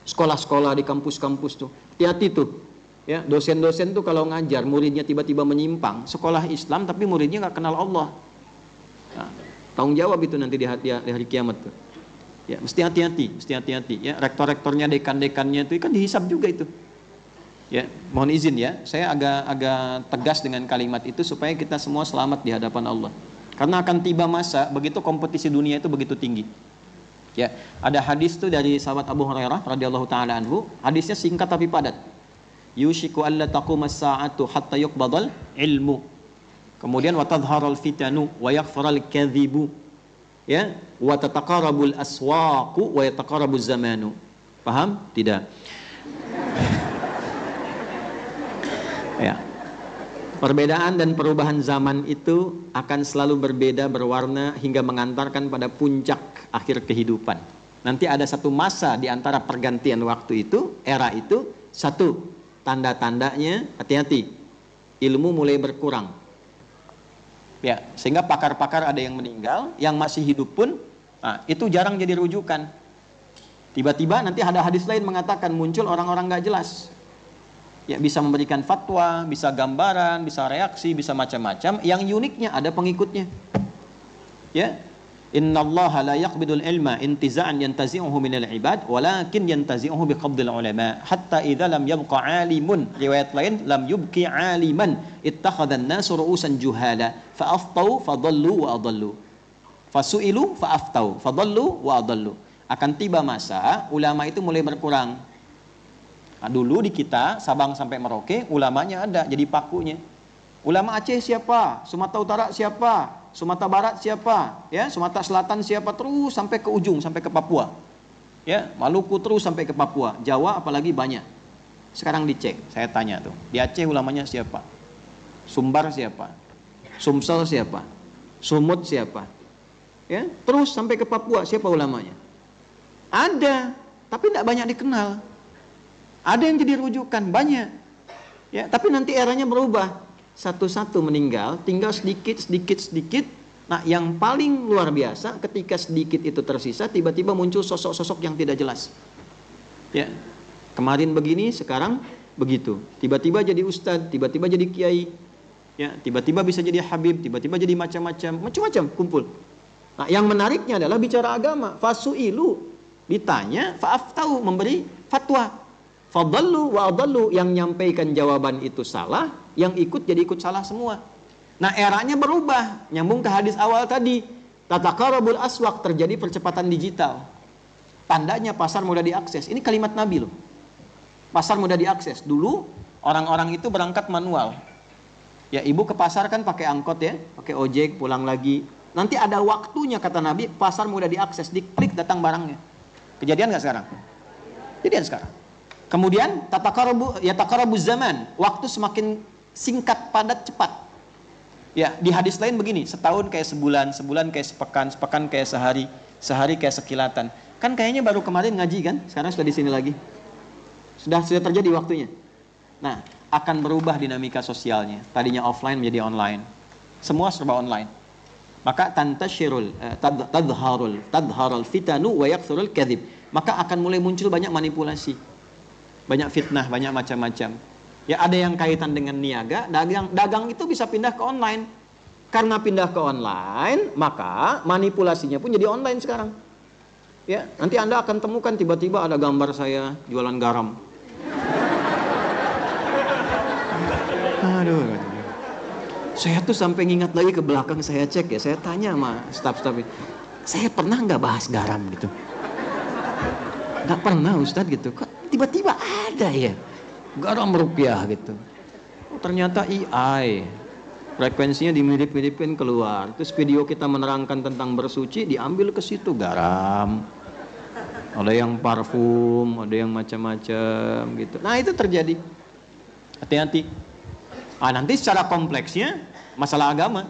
Sekolah-sekolah di kampus-kampus tuh, hati-hati tuh. Ya, dosen-dosen tuh kalau ngajar muridnya tiba-tiba menyimpang, sekolah Islam tapi muridnya nggak kenal Allah. Nah, tanggung jawab itu nanti di hari kiamat tuh. Ya, mesti hati-hati. Ya, rektor-rektornya, dekan-dekannya itu kan dihisab juga itu. Ya, mohon izin ya, saya agak tegas dengan kalimat itu supaya kita semua selamat di hadapan Allah. Karena akan tiba masa begitu kompetisi dunia itu begitu tinggi. Ya, ada hadis tuh dari sahabat Abu Hurairah radhiyallahu taala anhu, hadisnya singkat tapi padat. yushiku alla taqumas sa'atu hatta yuqbadal ilmu. Kemudian wa tadhharul fitanu wa yaghfaral kadhibu. Ya, wa tataqarabul aswaqu wa yataqarabuz zamanu. Paham? Tidak. Ya. Perbedaan dan perubahan zaman itu akan selalu berbeda, berwarna hingga mengantarkan pada puncak akhir kehidupan. Nanti ada satu masa di antara pergantian waktu itu, era itu, satu tanda-tandanya, hati-hati, ilmu mulai berkurang. Ya, sehingga pakar-pakar ada yang meninggal, yang masih hidup pun, itu jarang jadi rujukan. Tiba-tiba nanti ada hadis lain mengatakan muncul orang-orang gak jelas. Ya, bisa memberikan fatwa, bisa gambaran, bisa reaksi, bisa macam-macam. Yang uniknya ada pengikutnya. Ya, innallaha la yaqbidul ilma intiza'an yantazi'uhu minal ibad, walakin yantazi'uhu biqabdil ulama, hatta idza lam yabqa 'alimun. Riwayat lain, lam yubqi 'aliman, ittakhadhan nasu ru'usan juhala, fa'aftau fadallu wa adallu. Fasu'ilu fa'aftau fadallu wa adallu. Akan tiba masa ulama itu mulai berkurang. Nah, dulu di kita Sabang sampai Merauke ulamanya ada jadi pakunya. Ulama Aceh siapa? Sumatera Utara siapa? Sumatera Barat siapa? Ya, Sumatera Selatan siapa? Terus sampai ke ujung, sampai ke Papua. Ya, Maluku terus sampai ke Papua. Jawa apalagi banyak. Sekarang dicek, saya tanya tuh. Di Aceh ulamanya siapa? Sumbar siapa? Sumsel siapa? Sumut siapa? Ya, terus sampai ke Papua siapa ulamanya? Ada, tapi tidak banyak dikenal. Ada yang jadi rujukan, banyak. Ya, tapi nanti eranya berubah. Satu-satu meninggal, tinggal sedikit. Nah, yang paling luar biasa ketika sedikit itu tersisa, tiba-tiba muncul sosok-sosok yang tidak jelas. Ya, kemarin begini, sekarang begitu. Tiba-tiba jadi ustadz, tiba-tiba jadi kiai. Ya, tiba-tiba bisa jadi habib, tiba-tiba jadi macam-macam kumpul. Nah, yang menariknya adalah bicara agama. Fasu'ilu, ditanya, fa'aftau, memberi fatwa. Fadallu wa adallu, yang nyampaikan jawaban itu salah, yang ikut jadi ikut salah semua. Nah, eranya berubah, nyambung ke hadis awal tadi. Tataqarabul aswaq, terjadi percepatan digital. Tandanya pasar mudah diakses. Ini kalimat Nabi loh. Pasar mudah diakses. Dulu orang-orang itu berangkat manual. Ya, ibu ke pasar kan pakai angkot ya, pakai ojek, pulang lagi. Nanti ada waktunya kata Nabi, pasar mudah diakses, diklik datang barangnya. Kejadian nggak sekarang? Kejadian sekarang. Kemudian yataqarabu zaman, waktu semakin singkat, padat, cepat. Ya, di hadis lain begini, setahun kayak sebulan, sebulan kayak sepekan, sepekan kayak sehari, sehari kayak sekilatan. Kan kayaknya baru kemarin ngaji kan, sekarang sudah di sini lagi. Sudah terjadi waktunya. Nah, akan berubah dinamika sosialnya. Tadinya offline menjadi online. Semua serba online. Maka tadharul fitanu wa yakthurul kadhib. Maka akan mulai muncul banyak manipulasi. Banyak fitnah, banyak macam-macam. Ya, ada yang kaitan dengan niaga, dagang itu bisa pindah ke online. Karena pindah ke online, maka manipulasinya pun jadi online sekarang. Ya, nanti Anda akan temukan tiba-tiba ada gambar saya jualan garam. Aduh. Saya tuh sampai ngingat lagi ke belakang, saya cek ya, saya tanya sama staf-staf itu. Saya pernah nggak bahas garam gitu? Nggak pernah Ustadz gitu. Kok tiba-tiba ada ya garam rupiah gitu. Oh, ternyata AI frekuensinya dimirip-miripin keluar. Terus video kita menerangkan tentang bersuci diambil ke situ garam. Ada yang parfum, ada yang macam-macam gitu. Nah, itu terjadi. Hati-hati. Nanti secara kompleksnya masalah agama.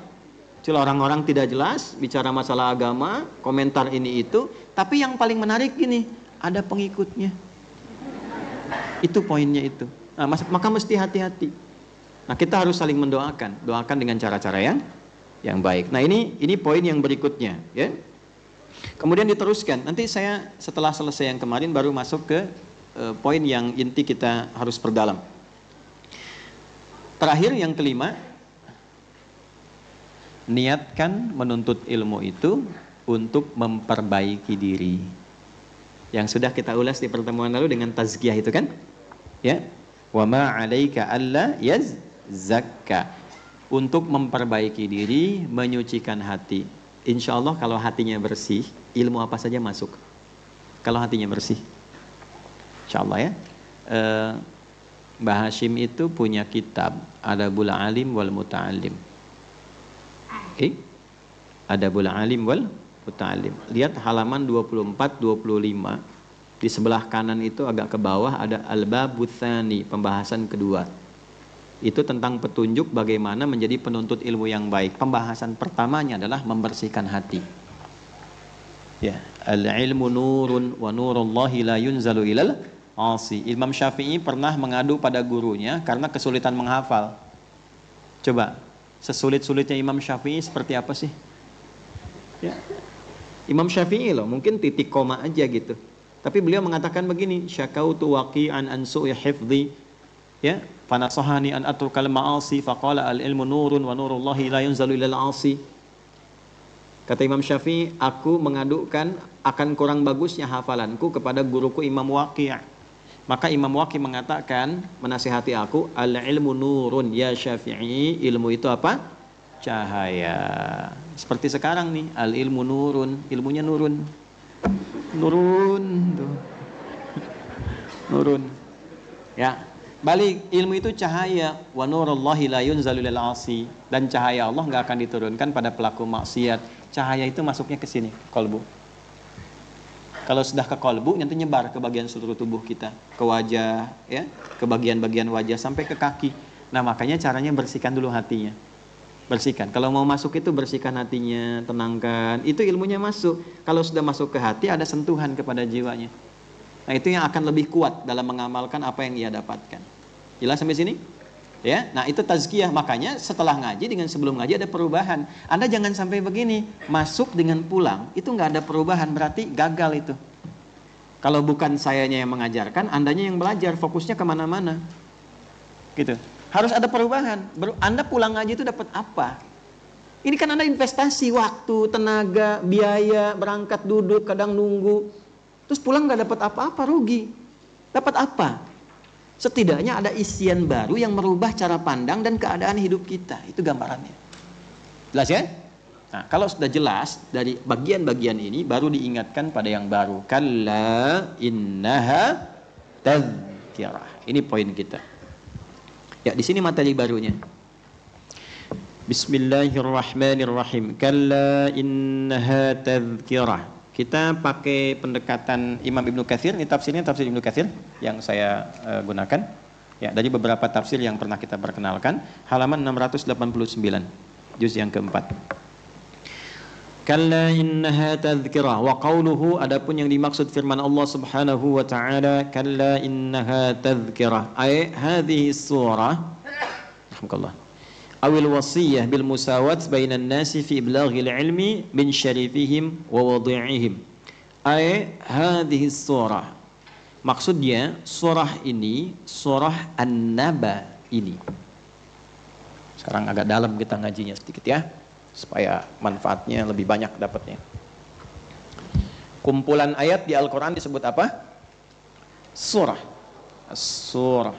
Cuma orang-orang tidak jelas bicara masalah agama, komentar ini itu, tapi yang paling menarik gini, ada pengikutnya. Itu poinnya itu. Nah, maka mesti hati-hati. Nah, kita harus saling mendoakan, doakan dengan cara-cara yang baik. Nah, ini poin yang berikutnya, ya. Kemudian diteruskan. Nanti saya setelah selesai yang kemarin baru masuk ke poin yang inti kita harus perdalam. Terakhir yang kelima, niatkan menuntut ilmu itu untuk memperbaiki diri. Yang sudah kita ulas di pertemuan lalu dengan tazkiyah itu kan? Ya. Wa ma 'alaika alla yazzakka. Untuk memperbaiki diri, menyucikan hati. Insya Allah kalau hatinya bersih, ilmu apa saja masuk. Kalau hatinya bersih. Insya Allah ya. Mbah Hashim itu punya kitab Adabul Alim wal Muta'alim. Oke? Adabul Alim wal Muta'alim. Lihat halaman 24-25. Di sebelah kanan itu agak ke bawah ada Al-Babut Tsani, pembahasan kedua. Itu tentang petunjuk bagaimana menjadi penuntut ilmu yang baik. Pembahasan pertamanya adalah membersihkan hati. Ya, al-ilmu nurun wa nurullahi la yunzalu ilal asi. Imam Syafi'i pernah mengadu pada gurunya karena kesulitan menghafal. Coba, sesulit-sulitnya Imam Syafi'i seperti apa sih? Ya. Imam Syafi'i loh, mungkin titik koma aja gitu. Tapi beliau mengatakan begini, syakautu waqi'an an su'i hifdhi, ya, fanasahani an atrukal ma'asi faqala al-ilmu nurun wa nurullahi la yunzalu ilal asi. Kata Imam Syafi'i, aku mengadukan akan kurang bagusnya hafalanku kepada guruku Imam Waqi'. Maka Imam Waqi' mengatakan, menasihati aku, al-ilmu nurun ya Syafi'i, ilmu itu apa? Cahaya. Seperti sekarang nih, al-ilmu nurun, ilmunya nurun. Nurun tuh. Nurun. Ya, balik ilmu itu cahaya, wa nurullahi la yunzalu lil asi, dan cahaya Allah enggak akan diturunkan pada pelaku maksiat. Cahaya itu masuknya ke sini, kolbu. Kalau sudah ke kolbu, nanti nyebar ke bagian seluruh tubuh kita, ke wajah, ya, ke bagian-bagian wajah sampai ke kaki. Nah, makanya caranya bersihkan dulu hatinya. Bersihkan. Kalau mau masuk itu bersihkan hatinya, tenangkan. Itu ilmunya masuk. Kalau sudah masuk ke hati, ada sentuhan kepada jiwanya. Nah, itu yang akan lebih kuat dalam mengamalkan apa yang ia dapatkan. Jelas sampai sini? Ya. Nah, itu tazkiyah. Makanya setelah ngaji dengan sebelum ngaji ada perubahan. Anda jangan sampai begini, masuk dengan pulang, itu nggak ada perubahan, berarti gagal itu. Kalau bukan sayanya yang mengajarkan, Andanya yang belajar, fokusnya kemana-mana. Gitu. Harus ada perubahan. Anda pulang ngaji itu dapat apa? Ini kan Anda investasi waktu, tenaga, biaya, berangkat, duduk, kadang nunggu. Terus pulang nggak dapat apa-apa, rugi. Dapat apa? Setidaknya ada isian baru yang merubah cara pandang dan keadaan hidup kita. Itu gambarannya. Jelas ya? Nah, kalau sudah jelas dari bagian-bagian ini, baru diingatkan pada yang baru. Kalla innaha tadhkirah. Ini poin kita. Ya, di sini materi barunya. Bismillahirrahmanirrahim. Kalla innaha tadhkirah. Kita pakai pendekatan Imam Ibnu Katsir. Ini tafsirnya tafsir Ibnu Katsir yang saya gunakan. Ya, dari beberapa tafsir yang pernah kita perkenalkan, halaman 689, juz yang keempat. Kalla innaha tadhkirah wa qawluhu, adapun yang dimaksud firman Allah Subhanahu wa taala, kalla innaha tadhkirah, ay hadhihi surah alhamdulillah awil wasiyah bil musawat bainan nasi fi iblaghil ilmi min syarifihim wa wadi'ihim, ay hadhihi surah, maksudnya surah ini surah An-Naba ini. Sekarang agak dalam kita ngajinya sedikit ya, supaya manfaatnya lebih banyak dapatnya. Kumpulan ayat di Al-Quran disebut apa? Surah. Surah.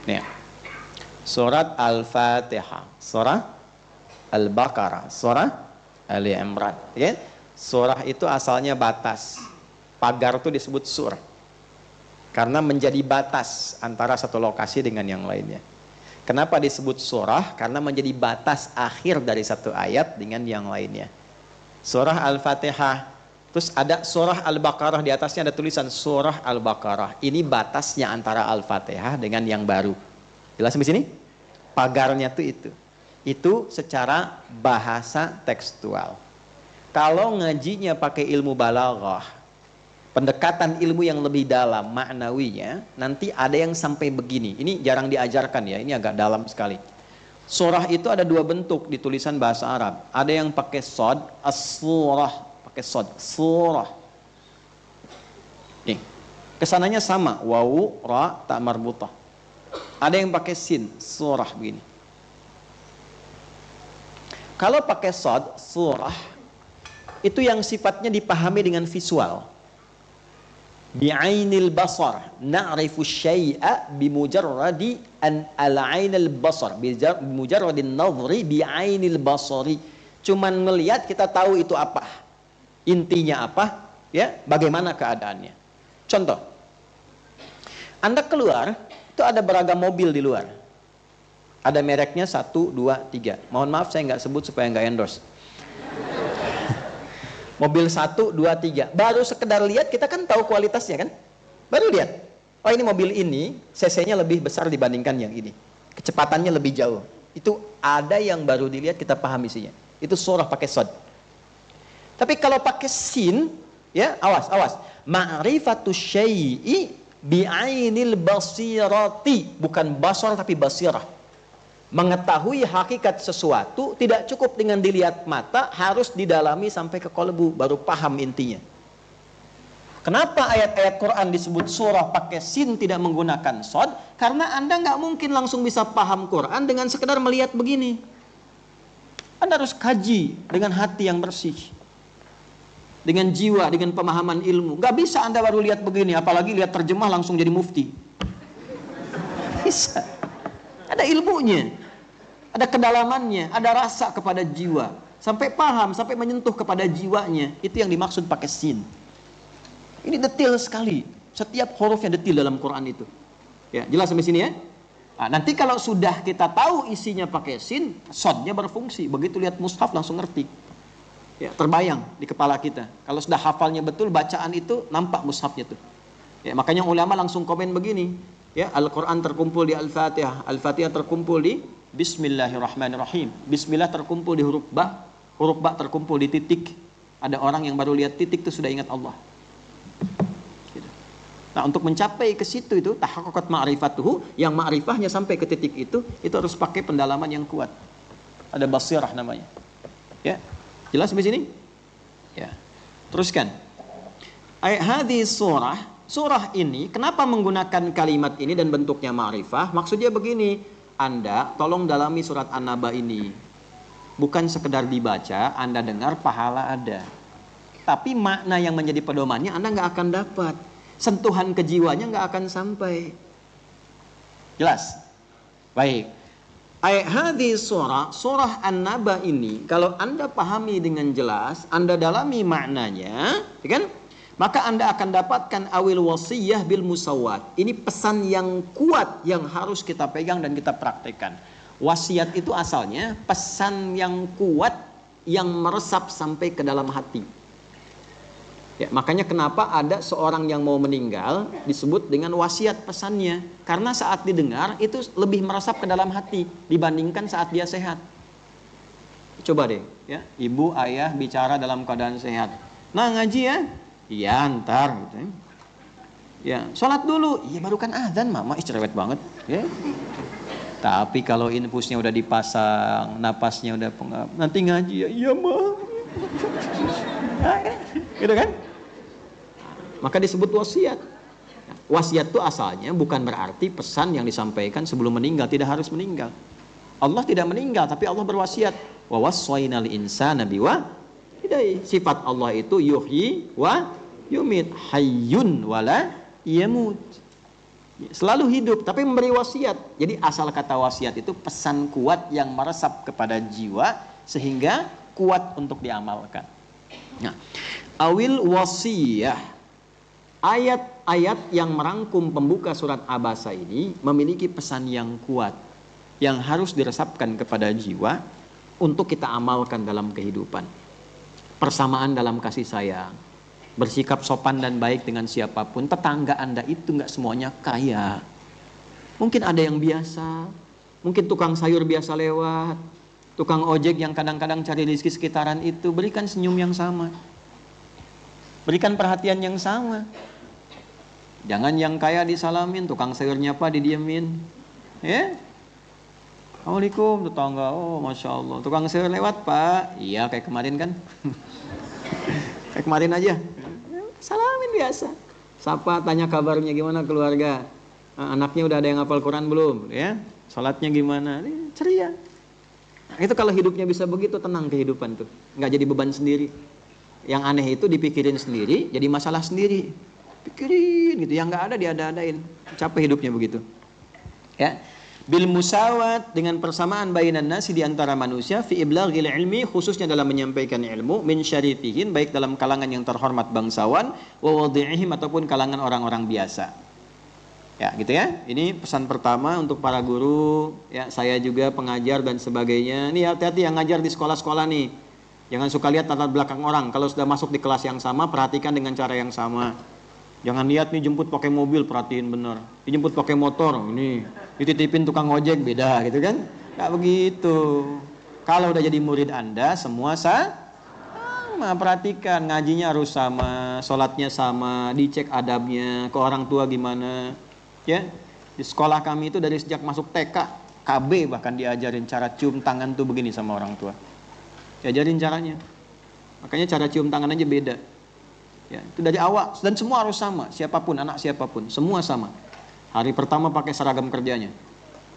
Nih. Surat Al-Fatihah, Surah Al-Baqarah, Surah Ali Imran. Ya? Surah itu asalnya batas. Pagar itu disebut surah. Karena menjadi batas antara satu lokasi dengan yang lainnya. Kenapa disebut surah? Karena menjadi batas akhir dari satu ayat dengan yang lainnya. Surah Al-Fatihah, terus ada surah Al-Baqarah, di atasnya ada tulisan surah Al-Baqarah. Ini batasnya antara Al-Fatihah dengan yang baru. Jelas di sini? Pagarnya tuh itu. Itu secara bahasa tekstual. Kalau ngajinya pakai ilmu balaghah, pendekatan ilmu yang lebih dalam maknawinya, nanti ada yang sampai begini. Ini jarang diajarkan ya, ini agak dalam sekali. Surah itu ada dua bentuk di tulisan bahasa Arab. Ada yang pakai sod, as-surah, pakai sod, surah. Nih, kesananya sama, wawu, ra, ta marbutah. Ada yang pakai sin, surah begini. Kalau pakai sod, surah, itu yang sifatnya dipahami dengan visual. Bi'ainil basar na'rifu syai'a bimujarradi an al-'ainil basar, bimujarradin nadhri bi'ainil basari. Cuman melihat kita tahu itu apa, intinya apa, ya, bagaimana keadaannya. Contoh, Anda keluar, itu ada beragam mobil di luar. Ada mereknya 1, 2, 3. Mohon maaf saya nggak sebut supaya nggak endorse. Mobil 1, 2, 3. Baru sekedar lihat kita kan tahu kualitasnya kan? Baru lihat. Oh ini mobil ini cc-nya lebih besar dibandingkan yang ini. Kecepatannya lebih jauh. Itu ada yang baru dilihat kita paham isinya. Itu surah pakai sod. Tapi kalau pakai sin, ya awas. Ma'rifatu syai'i bi'ainil basirati. Bukan basar tapi basirah. Mengetahui hakikat sesuatu tidak cukup dengan dilihat mata, harus didalami sampai ke kolbu, baru paham intinya. Kenapa ayat-ayat Quran disebut surah pakai sin tidak menggunakan sod? Karena Anda nggak mungkin langsung bisa paham Quran dengan sekedar melihat begini. Anda harus kaji dengan hati yang bersih, dengan jiwa, dengan pemahaman ilmu. Nggak bisa Anda baru lihat begini, apalagi lihat terjemah langsung jadi mufti. Bisa. Ada ilmunya, ada kedalamannya, ada rasa kepada jiwa. Sampai paham, sampai menyentuh kepada jiwanya. Itu yang dimaksud pakai sin. Ini detail sekali. Setiap hurufnya detail dalam Quran itu. Ya, jelas sampai sini ya? Nah, nanti kalau sudah kita tahu isinya pakai sin, sodnya berfungsi. Begitu lihat mushaf langsung ngerti. Ya, terbayang di kepala kita. Kalau sudah hafalnya betul, bacaan itu nampak mushafnya tuh. Ya, makanya ulama langsung komen begini. Ya, Al-Quran terkumpul di Al-Fatihah, Al-Fatihah terkumpul di Bismillahirrahmanirrahim. Bismillah terkumpul di huruf ba terkumpul di titik. Ada orang yang baru lihat titik itu sudah ingat Allah. Gitu. Nah, untuk mencapai ke situ itu tahaqquqat ma'rifatuhu, yang ma'rifahnya sampai ke titik itu harus pakai pendalaman yang kuat. Ada basirah namanya. Ya, jelas sampai sini? Ya. Teruskan. Hadis surah ini, kenapa menggunakan kalimat ini dan bentuknya ma'rifah? Maksudnya begini, Anda tolong dalami surat An-Naba ini. Bukan sekedar dibaca, Anda dengar, pahala ada. Tapi makna yang menjadi pedomannya Anda nggak akan dapat. Sentuhan kejiwanya nggak akan sampai. Jelas? Baik. Hadis surah An-Naba ini, kalau Anda pahami dengan jelas, Anda dalami maknanya, kan? Maka Anda akan dapatkan awil wasiyah bil musawat. Ini pesan yang kuat yang harus kita pegang dan kita praktekkan. Wasiat itu asalnya pesan yang kuat yang meresap sampai ke dalam hati. Ya, makanya kenapa ada seorang yang mau meninggal disebut dengan wasiat pesannya. Karena saat didengar itu lebih meresap ke dalam hati dibandingkan saat dia sehat. Coba deh, ya, ibu ayah bicara dalam keadaan sehat. Nah, ngaji ya? Iya, ntar gitu ya. Ya, sholat dulu. Iya, baru kan azan, mama cerewet banget, ya. Tapi kalau infusnya udah dipasang, napasnya udah pengap, nanti ngaji ya, iya mah. Gitu kan? Maka disebut wasiat. Wasiat itu asalnya bukan berarti pesan yang disampaikan sebelum meninggal, tidak harus meninggal. Allah tidak meninggal, tapi Allah berwasiat. Wa wassaynal insana biwalidayhi. Sifat Allah itu yuhyi wa yumit, hayyun wala yamut. Selalu hidup tapi memberi wasiat. Jadi asal kata wasiat itu pesan kuat yang meresap kepada jiwa sehingga kuat untuk diamalkan. Nah, awil wasiyah, ayat-ayat yang merangkum pembuka surat Abasa ini memiliki pesan yang kuat yang harus diresapkan kepada jiwa untuk kita amalkan dalam kehidupan. Persamaan dalam kasih sayang, bersikap sopan dan baik dengan siapapun. Tetangga Anda itu nggak semuanya kaya. Mungkin ada yang biasa, mungkin tukang sayur biasa lewat, tukang ojek yang kadang-kadang cari rezeki sekitaran itu. Berikan senyum yang sama, berikan perhatian yang sama. Jangan yang kaya disalamin, tukang sayurnya apa didiemin. Ya, Assalamualaikum tetangga. Oh masya Allah, tukang sayur lewat pak. Iya kayak kemarin kan. Kayak kemarin aja. Salamin biasa. Sapa, tanya kabarnya gimana keluarga. Anaknya udah ada yang hafal Quran belum? Ya, salatnya gimana? Ceria. Nah, itu kalau hidupnya bisa begitu, tenang kehidupan tuh. Nggak jadi beban sendiri. Yang aneh itu dipikirin sendiri, jadi masalah sendiri. Pikirin gitu, yang nggak ada diada-adain. Capek hidupnya begitu. Ya. Bil musawat, dengan persamaan bainan nasi di antara manusia fi iblaghil ilmi, khususnya dalam menyampaikan ilmu, min syarifihin, baik dalam kalangan yang terhormat bangsawan, wa wadhi'ihim, ataupun kalangan orang-orang biasa. Ya, gitu ya. Ini pesan pertama untuk para guru, ya, saya juga pengajar dan sebagainya. Nih hati-hati yang ngajar di sekolah-sekolah nih. Jangan suka lihat latar belakang orang. Kalau sudah masuk di kelas yang sama, perhatikan dengan cara yang sama. Jangan lihat nih jemput pakai mobil, perhatiin bener. Dijemput pakai motor, ini dititipin tukang ojek, beda gitu kan? Nggak begitu. Kalau udah jadi murid Anda, semua sama, perhatikan, ngajinya harus sama, sholatnya sama, dicek adabnya, ke orang tua gimana. Ya, di sekolah kami itu dari sejak masuk TK, KB bahkan diajarin cara cium tangan tuh begini sama orang tua. Diajarin caranya. Makanya cara cium tangan aja beda. Ya, itu dari awal dan semua harus sama, siapapun, anak siapapun, semua sama. Hari pertama pakai seragam kerjanya.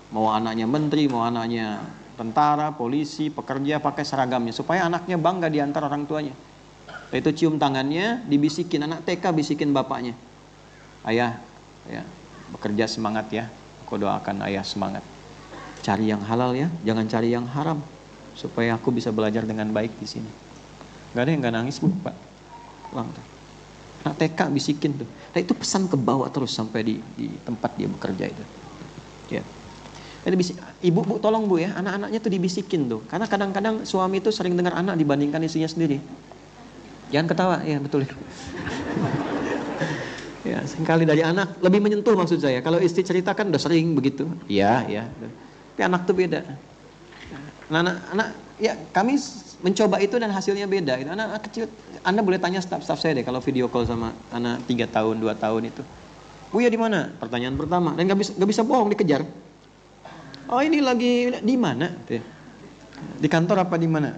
Mau anaknya menteri, mau anaknya tentara, polisi, pekerja, pakai seragamnya supaya anaknya bangga di antara orang tuanya. Itu cium tangannya, dibisikin, anak TK bisikin bapaknya. Ayah, ya, bekerja semangat ya. Aku doakan ayah semangat. Cari yang halal ya, jangan cari yang haram. Supaya aku bisa belajar dengan baik di sini. Gak ada yang gak nangis, Bu, Pak. Pulang tuh. Anak TK bisikin tuh. Nah, itu pesan ke bawah terus sampai di tempat dia bekerja itu. Ya. Jadi ibu, Bu, tolong Bu ya, anak-anaknya tuh dibisikin tuh. Karena kadang-kadang suami itu sering dengar anak dibandingkan istrinya sendiri. Jangan ketawa, ya betul. Ya, seringkali dari anak lebih menyentuh maksud saya. Kalau istri cerita kan udah sering begitu. Iya, ya. Tapi anak tuh beda. Anak-anak, ya kami mencoba itu dan hasilnya beda. Anak kecil, Anda boleh tanya staf-staf saya deh kalau video call sama anak 3 tahun, 2 tahun itu. Bu ya di mana? Pertanyaan pertama. Dan gak bisa bohong, dikejar. Oh ini lagi di mana? Di kantor apa di mana?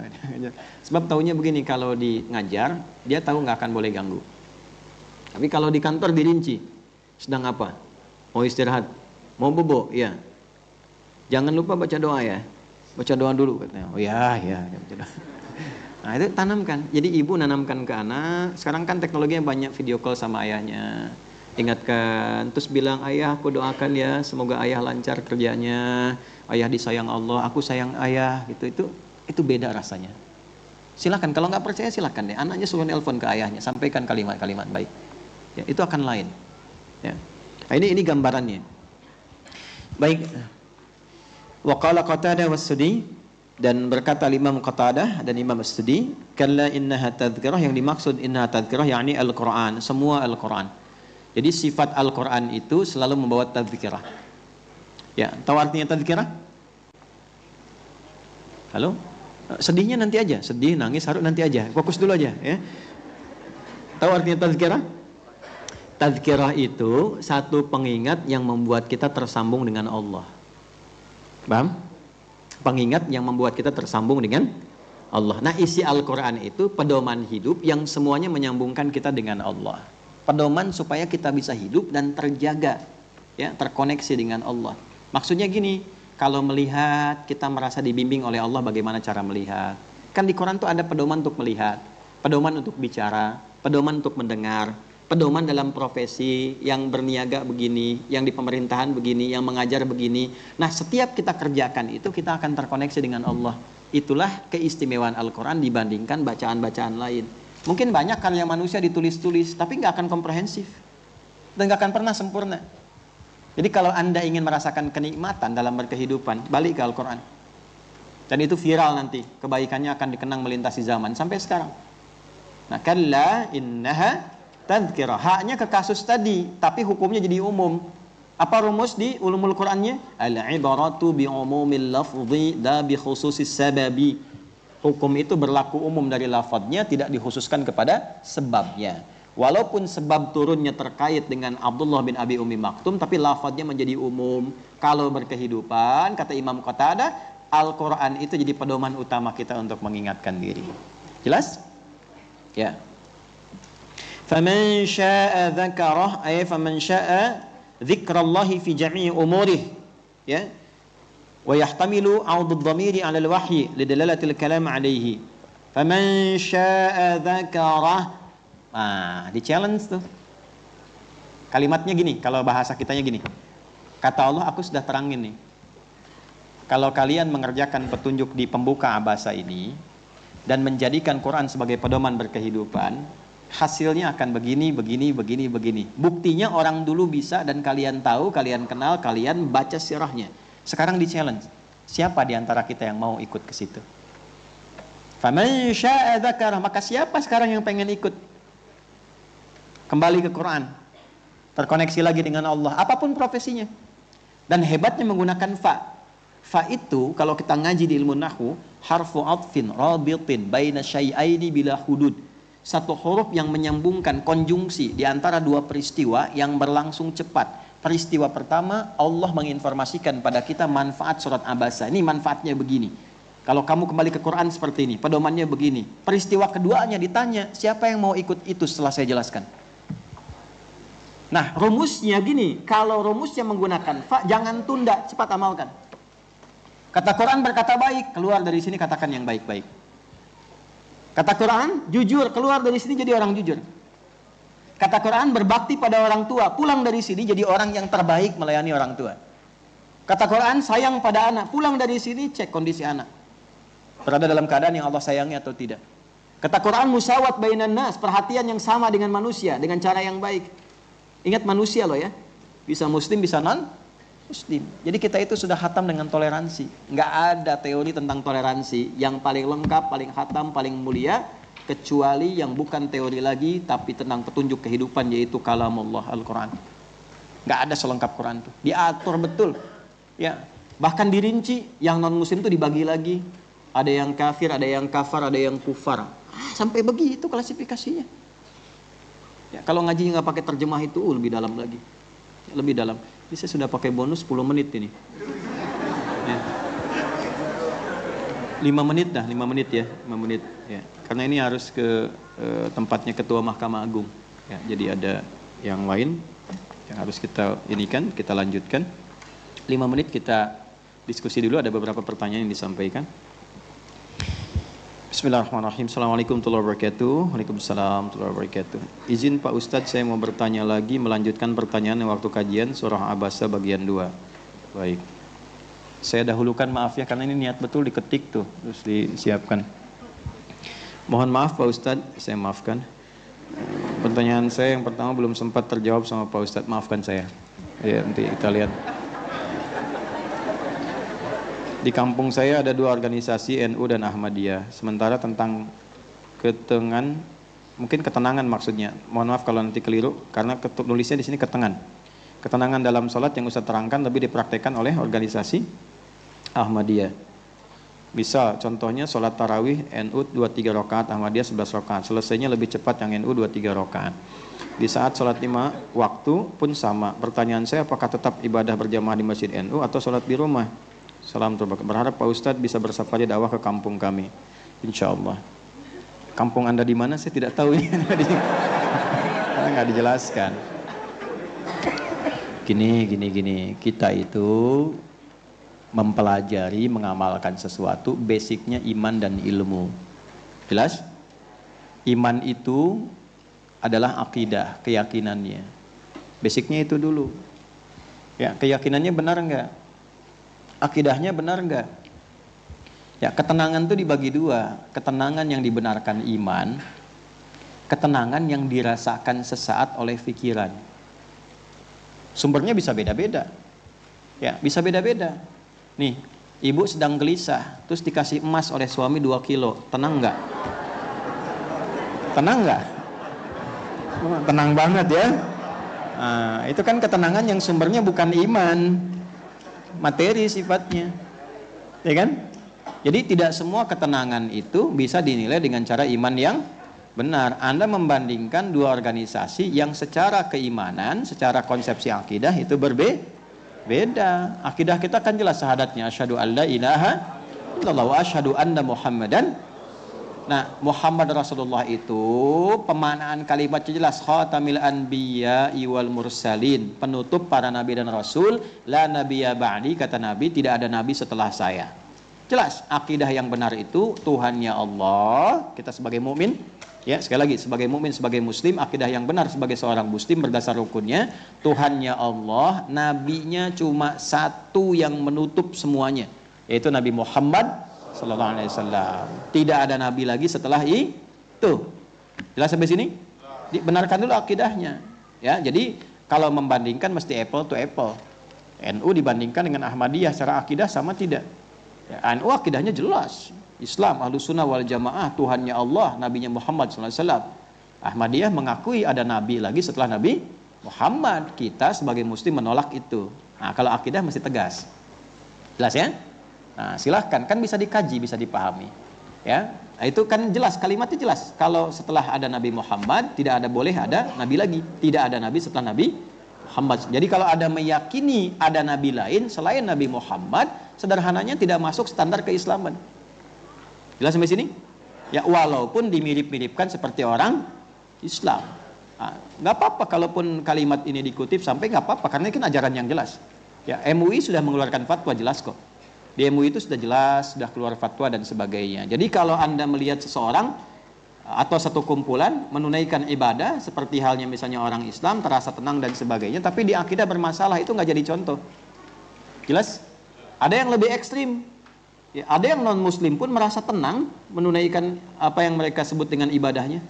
Sebab taunya begini, kalau di ngajar, dia tahu nggak akan boleh ganggu. Tapi kalau di kantor dirinci, sedang apa? Mau istirahat? Mau bobo? Ya. Jangan lupa baca doa ya. Baca doa dulu katanya. Oh ya. Nah itu tanamkan. Jadi ibu nanamkan ke anak. Sekarang kan teknologinya banyak, video call sama ayahnya. Ingatkan, terus bilang, ayah aku doakan ya, semoga ayah lancar kerjanya. Ayah disayang Allah, aku sayang ayah. Gitu. Itu beda rasanya. Silakan, kalau nggak percaya silakan deh. Anaknya suruh nelpon ke ayahnya, sampaikan kalimat-kalimat baik. Ya, itu akan lain. Ya. Nah, ini gambarannya. Baik. Wa qala Qatadah was-Sudi, dan berkata Imam Qatadah dan Imam As-Sudi, kalla innaha tadhkirah, yang dimaksud innaha tadhkirah yakni Al-Qur'an, semua Al-Qur'an. Jadi sifat Al-Qur'an itu selalu membawa tadhkirah. Ya, tahu artinya tadhkirah? Halo? Sedihnya nanti aja, sedih, nangis, haru nanti aja. Fokus dulu aja ya. Tahu artinya tadhkirah? Tadhkirah itu satu pengingat yang membuat kita tersambung dengan Allah. Paham? Pengingat yang membuat kita tersambung dengan Allah. Nah, isi Al-Qur'an itu pedoman hidup yang semuanya menyambungkan kita dengan Allah. Pedoman supaya kita bisa hidup dan terjaga, ya, terkoneksi dengan Allah. Maksudnya gini, kalau melihat kita merasa dibimbing oleh Allah bagaimana cara melihat. Kan di Quran tuh ada pedoman untuk melihat, pedoman untuk bicara, pedoman untuk mendengar, pedoman dalam profesi, yang berniaga begini, yang di pemerintahan begini, yang mengajar begini. Nah, setiap kita kerjakan itu kita akan terkoneksi dengan Allah. Itulah keistimewaan Al-Quran dibandingkan bacaan-bacaan lain. Mungkin banyak karya manusia ditulis-tulis, tapi nggak akan komprehensif dan nggak akan pernah sempurna. Jadi kalau Anda ingin merasakan kenikmatan dalam berkehidupan, balik ke Al-Quran. Dan itu viral nanti, kebaikannya akan dikenang melintasi zaman sampai sekarang. Nah, kalla innaha tadhkirah, haknya ke kasus tadi, tapi hukumnya jadi umum. Apa rumus di ulumul Qur'annya? Al-ibaratu bi umumil lafzi la bi khususis sababi. Hukum itu berlaku umum dari lafadznya, tidak dikhususkan kepada sebabnya. Walaupun sebab turunnya terkait dengan Abdullah bin Abi Ummi Maktum, tapi lafadznya menjadi umum. Kalau berkehidupan, kata Imam Qatadah, Al-Quran itu jadi pedoman utama kita untuk mengingatkan diri. Jelas? Ya. Faman syaa dzakarah, ay faman syaa dzikrallahi fi jami'i umurih. Ya. Wa yahtamilu 'audud dhamiri 'ala al-wahyi lidalalatil kalam 'alaihi. Faman syaa dzakarah. Nah, di challenge tuh. Kalimatnya gini, kalau bahasa kitanya gini. Kata Allah, aku sudah terangin nih. Kalau kalian mengerjakan petunjuk di pembuka abasa ini dan menjadikan Quran sebagai pedoman berkehidupan, hasilnya akan begini, begini, begini, begini. Buktinya orang dulu bisa dan kalian tahu, kalian kenal, kalian baca sirahnya. Sekarang di challenge. Siapa di antara kita yang mau ikut ke situ? Faman syaa'a dzakarah, maka siapa sekarang yang pengen ikut? Kembali ke Quran. Terkoneksi lagi dengan Allah, apapun profesinya. Dan hebatnya menggunakan fa. Fa itu kalau kita ngaji di ilmu nahwu, harfu atfin rabitin baina syai'aini bila hudud. Satu huruf yang menyambungkan konjungsi di antara dua peristiwa yang berlangsung cepat. Peristiwa pertama, Allah menginformasikan pada kita manfaat surat Abasa. Ini manfaatnya begini. Kalau kamu kembali ke Quran seperti ini, pedomannya begini. Peristiwa keduanya ditanya, siapa yang mau ikut itu setelah saya jelaskan? Nah, rumusnya gini, kalau rumusnya menggunakan fa, jangan tunda, cepat amalkan. Kata Quran berkata baik, keluar dari sini katakan yang baik-baik. Kata Quran, jujur, keluar dari sini jadi orang jujur. Kata Quran, berbakti pada orang tua, pulang dari sini jadi orang yang terbaik melayani orang tua. Kata Quran, sayang pada anak, pulang dari sini cek kondisi anak. Berada dalam keadaan yang Allah sayangi atau tidak. Kata Quran, musawat bainan nas, perhatian yang sama dengan manusia, dengan cara yang baik. Ingat manusia loh ya, bisa muslim, bisa non-muslim. Jadi kita itu sudah khatam dengan toleransi. Nggak ada teori tentang toleransi yang paling lengkap, paling khatam, paling mulia, kecuali yang bukan teori lagi tapi tentang petunjuk kehidupan, yaitu kalamullah Al-Quran. Nggak ada selengkap Quran itu, diatur betul ya, bahkan dirinci. Yang non muslim itu dibagi lagi, ada yang kafir, ada yang kafar, ada yang kufar, sampai begitu klasifikasinya ya. Kalau ngaji nggak pakai terjemah itu lebih dalam lagi, lebih dalam. Ini saya sudah pakai bonus 10 menit ini ya. 5 menit dah, 5 menit ya, 5 menit ya. Karena ini harus ke tempatnya Ketua Mahkamah Agung ya. Jadi ada yang lain yang harus kita inikan, kita lanjutkan. 5 menit kita diskusi dulu, ada beberapa pertanyaan yang disampaikan. Bismillahirrahmanirrahim. Assalamualaikum warahmatullahi wabarakatuh. Waalaikumsalam warahmatullahi wabarakatuh. Izin Pak Ustadz, saya mau bertanya lagi, melanjutkan pertanyaan yang waktu kajian surah Abasa bagian 2. Baik. Saya dahulukan, maaf ya, karena ini niat betul diketik tuh, terus disiapkan. Mohon maaf Pak Ustadz, saya maafkan. Pertanyaan saya yang pertama belum sempat terjawab sama Pak Ustadz, maafkan saya. Ya, nanti kita lihat. Di kampung saya ada 2 organisasi, NU dan Ahmadiyah. Sementara tentang mungkin ketenangan maksudnya. Mohon maaf kalau nanti keliru, karena nulisnya di sini ketenangan. Ketenangan dalam sholat yang Ustaz terangkan lebih dipraktekkan oleh organisasi Ahmadiyah. Bisa contohnya sholat tarawih NU 2-3 rakaat, Ahmadiyah 11 rakaat. Selesainya lebih cepat yang NU 2-3 rakaat. Di saat sholat 5 waktu pun sama. Pertanyaan saya, apakah tetap ibadah berjamaah di masjid NU atau sholat di rumah? Salam terbaik. Berharap Pak Ustadz bisa bersafari dakwah ke kampung kami, insya Allah. Kampung Anda di mana saya tidak tahu ini. Karena nggak dijelaskan. Gini. Kita itu mempelajari, mengamalkan sesuatu, basicnya iman dan ilmu. Jelas? Iman itu adalah akidah, keyakinannya. Basicnya itu dulu. Ya, keyakinannya benar enggak? Akidahnya benar enggak? Ya, ketenangan itu dibagi 2. Ketenangan yang dibenarkan iman, ketenangan yang dirasakan sesaat oleh pikiran. Sumbernya bisa beda-beda. Ya, bisa beda-beda. Nih, ibu sedang gelisah, terus dikasih emas oleh suami 2 kilo. Tenang enggak? Tenang enggak? Tenang banget ya. Nah, itu kan ketenangan yang sumbernya bukan iman, materi sifatnya, ya kan? Jadi tidak semua ketenangan itu bisa dinilai dengan cara iman yang benar. Anda membandingkan 2 organisasi yang secara keimanan, secara konsepsi akidah itu berbeda. Akidah kita kan jelas syahadatnya, asyhadu alla ilaha illallah wa asyhadu anna Muhammadan. Nah, Muhammad Rasulullah itu pemaknaan kalimatnya jelas, khatamil anbiya wal mursalin, penutup para nabi dan rasul, la nabiyya ba'di, kata Nabi, tidak ada nabi setelah saya. Jelas, akidah yang benar itu Tuhannya Allah, kita sebagai mukmin, ya sekali lagi sebagai mukmin, sebagai muslim, akidah yang benar sebagai seorang muslim berdasar rukunnya, Tuhannya Allah, nabinya cuma 1 yang menutup semuanya, yaitu Nabi Muhammad sallallahu alaihi wasallam. Tidak ada nabi lagi setelah itu. Jelas sampai sini? Dibenarkan dulu akidahnya. Ya, jadi kalau membandingkan mesti apple to apple. NU dibandingkan dengan Ahmadiyah secara akidah sama tidak? Ya, NU akidahnya jelas. Islam, Ahlussunnah wal Jamaah, Tuhannya Allah, Nabinya Muhammad SAW. Ahmadiyah mengakui ada Nabi lagi setelah Nabi Muhammad. Kita sebagai Muslim menolak itu. Nah, kalau akidah mesti tegas. Jelas ya? Nah, silahkan, kan bisa dikaji, bisa dipahami. Ya, nah, itu kan jelas, kalimatnya jelas. Kalau setelah ada Nabi Muhammad, tidak ada boleh ada Nabi lagi. Tidak ada Nabi setelah Nabi Muhammad. Jadi kalau ada meyakini ada Nabi lain selain Nabi Muhammad, sederhananya tidak masuk standar keislaman. Jelas sampai sini? Ya, walaupun dimirip-miripkan seperti orang Islam. Nah, nggak apa-apa kalaupun kalimat ini dikutip sampai nggak apa-apa, karena ini kan ajaran yang jelas. Ya, MUI sudah mengeluarkan fatwa jelas kok. Di MUI itu sudah jelas, sudah keluar fatwa dan sebagainya. Jadi kalau Anda melihat seseorang atau satu kumpulan menunaikan ibadah seperti halnya misalnya orang Islam terasa tenang dan sebagainya, tapi di akidah bermasalah, itu nggak jadi contoh. Jelas? Ada yang lebih ekstrim. Ya, ada yang non Muslim pun merasa tenang menunaikan apa yang mereka sebut dengan ibadahnya.